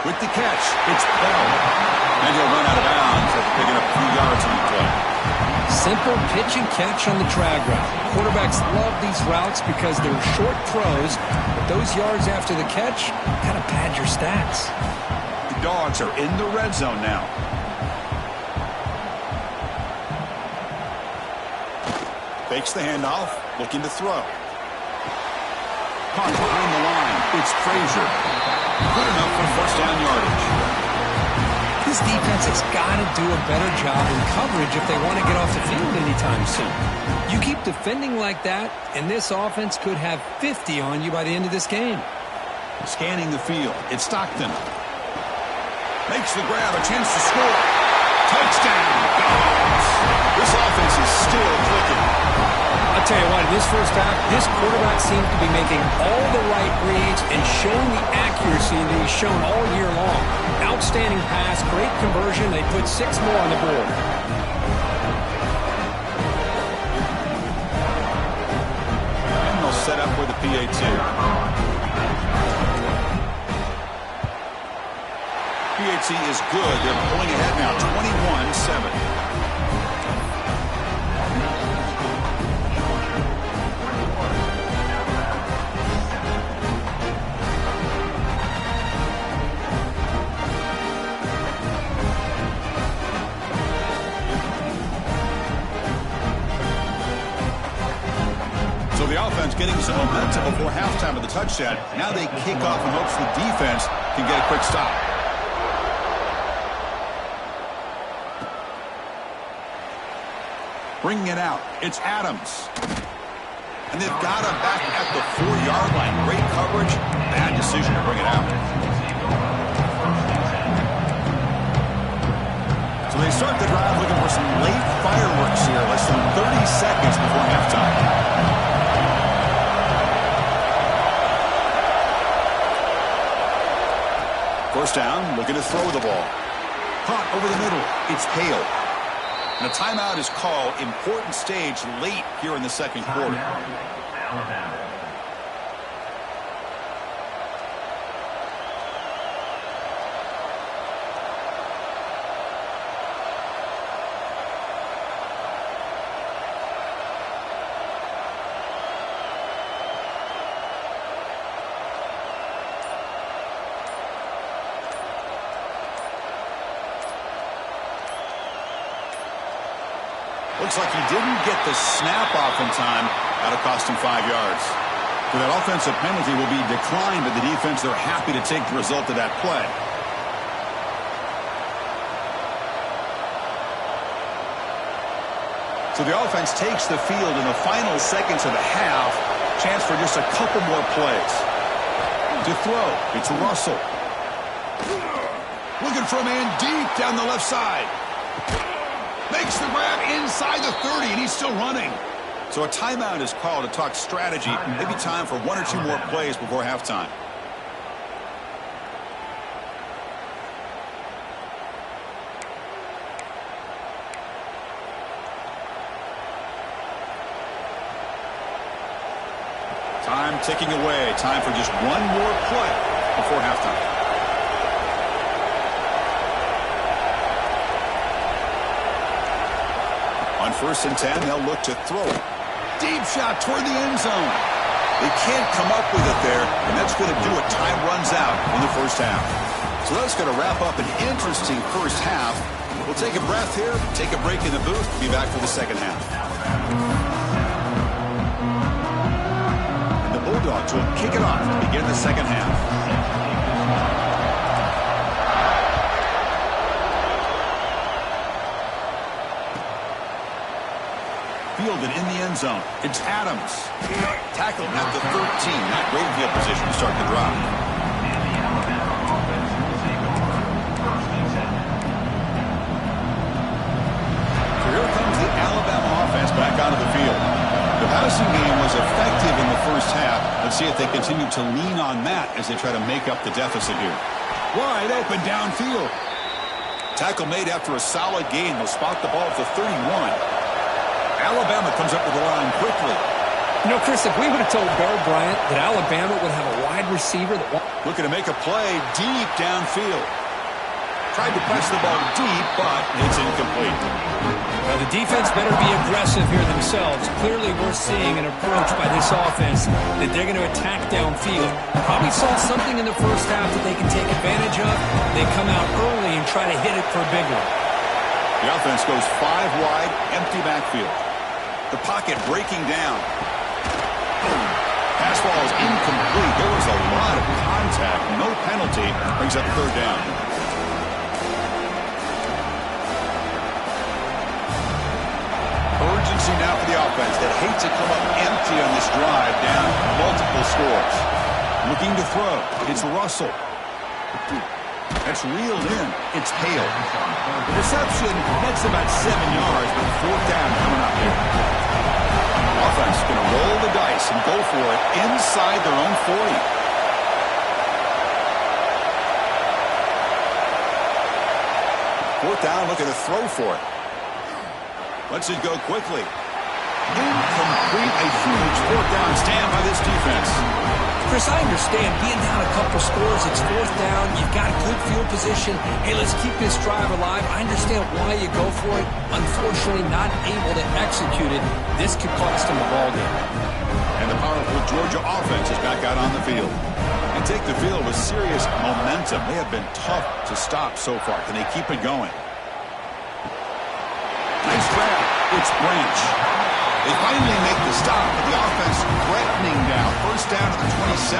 With the catch, it's Bell. And he'll run out of bounds after picking up a few yards on the play.
Simple pitch and catch on the drag route. Quarterbacks love these routes because they're short throws, but those yards after the catch kind of pad your stats.
The Dogs are in the red zone now. Fakes the handoff, looking to throw. Caught behind the line. It's Frazier. Good enough for first down yardage.
This defense has got to do a better job in coverage if they want to get off the field anytime soon. You keep defending like that, and this offense could have 50 on you by the end of this game.
Scanning the field. It's Stockton. Makes the grab. A chance to score. Touchdown. Dogs. This offense is still clicking.
I'll tell you what, in this first half, this quarterback seems to be making all the right reads and showing the accuracy that he's shown all year long. Outstanding pass, great conversion. They put 6 more on the board.
And they'll set up with the PAT. PAT is good. They're pulling ahead now, 21-7. So the offense getting some momentum before halftime of the touchdown. Now they kick off in hopes the defense can get a quick stop. Bringing it out, it's Adams. And they've got him back at the 4-yard line. Great coverage, bad decision to bring it out. So they start the drive looking for some late fireworks here, less than 30 seconds before halftime. First down, looking to throw the ball. Caught over the middle, it's Hale. And a timeout is called. Important stage late here in the second quarter.
Alabama.
Looks like he didn't get the snap off in time. That'll cost him 5 yards. So that offensive penalty will be declined, but the defense, they're happy to take the result of that play. So the offense takes the field in the final seconds of the half. Chance for just a couple more plays. To throw, it's Russell.
Looking for a man deep down the left side. Makes the grab inside the 30, and he's still running.
So a timeout is called to talk strategy. Maybe time for 1 or 2 more plays before halftime. Time ticking away. Time for just 1 more play before halftime. On 1st and 10, they'll look to throw it.
Deep shot toward the end zone.
They can't come up with it there, and that's going to do it. Time runs out in the first half. So that's going to wrap up an interesting first half. We'll take a breath here, take a break in the booth, be back for the second half. And the Bulldogs will kick it off to begin the second half. Fielded in the end zone. It's Adams. Tackled at the 13. Not great field position to start the drive. So here comes the Alabama offense back onto the field. The passing game was effective in the first half. Let's see if they continue to lean on that as they try to make up the deficit here.
Wide open downfield.
Tackle made after a solid gain. They'll spot the ball at the 31. Alabama comes up with the line quickly.
You know, Chris, if we would have told Bear Bryant that Alabama would have a wide receiver that...
Looking to make a play deep downfield. Tried to press the ball deep, but it's incomplete.
Well, the defense better be aggressive here themselves. Clearly, we're seeing an approach by this offense that they're going to attack downfield. Probably saw something in the first half that they can take advantage of. They come out early and try to hit it for a big one.
The offense goes 5 wide, empty backfield. The pocket breaking down. Pass ball is incomplete. There was a lot of contact. No penalty. Brings up 3rd down. Urgency now for the offense that hate to come up empty on this drive, down multiple scores. Looking to throw. It's Russell. That's reeled in. It's Hale.
The reception, that's about 7 yards, but 4th down coming up here.
Offense going to roll the dice and go for it inside their own 40. Fourth down, looking to throw for it. Lets it go quickly. Incomplete. A huge fourth down stand by this defense.
Chris, I understand being down a couple scores, it's fourth down, you've got good field position. Hey, let's keep this drive alive. I understand why you go for it. Unfortunately, not able to execute it. This could cost him the ball game.
And the powerful Georgia offense is back out on the field. And take the field with serious momentum. They have been tough to stop so far. Can they keep it going? Nice grab. It's Branch. They finally make the stop, but the offense threatening now. First down to the 27.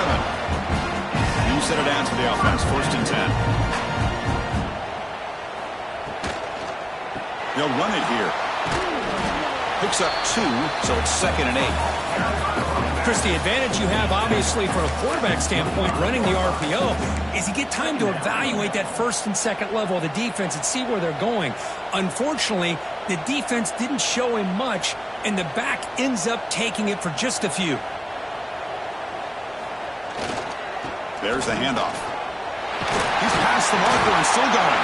New set of downs for the offense. First and 10. They'll run it here. Picks up 2, so it's 2nd and 8.
Chris, the advantage you have, obviously, from a quarterback standpoint, running the RPO, is you get time to evaluate that first and second level of the defense and see where they're going. Unfortunately, the defense didn't show him much, and the back ends up taking it for just a few.
There's the handoff. He's past the marker and still going.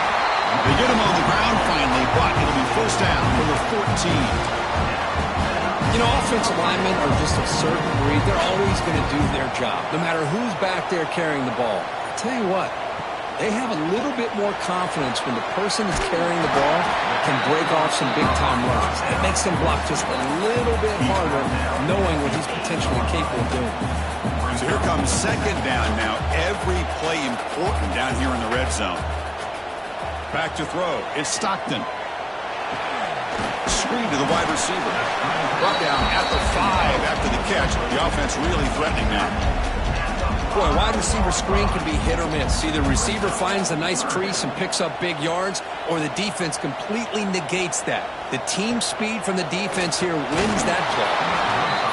They get him on the ground finally, but it'll be first down from the 14.
You know, offensive linemen are just a certain breed. They're always going to do their job, no matter who's back there carrying the ball. I tell you what, they have a little bit more confidence when the person that's carrying the ball can break off some big-time runs. It makes them block just a little bit harder, knowing what he's potentially capable of doing.
So here comes second down now. Every play important down here in the red zone. Back to throw. It's Stockton. Screen to the wide receiver. Brought down at the 5 after the catch. The offense really threatening now.
Boy, wide receiver screen can be hit or miss. Either receiver finds a nice crease and picks up big yards, or the defense completely negates that. The team speed from the defense here wins that play.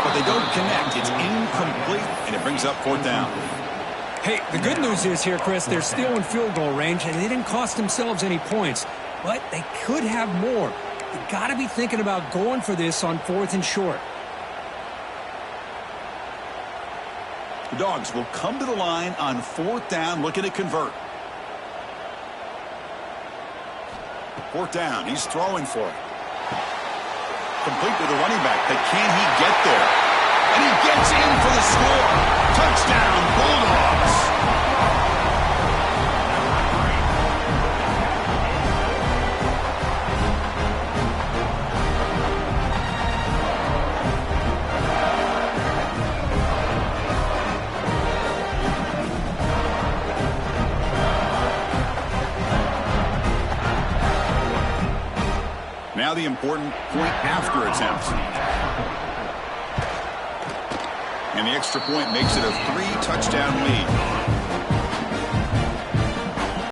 But they don't connect. It's incomplete, and it brings up fourth down.
Hey, the good news is here, Chris, they're still in field goal range, and they didn't cost themselves any points. But they could have more. You got to be thinking about going for this on 4th and short.
The Dogs will come to the line on 4th down, looking to convert. 4th down, he's throwing for it. Complete to the running back, but can he get there? And he gets in for the score. Touchdown, Bulldogs. Now the important point after attempt. And the extra point makes it a 3-touchdown lead.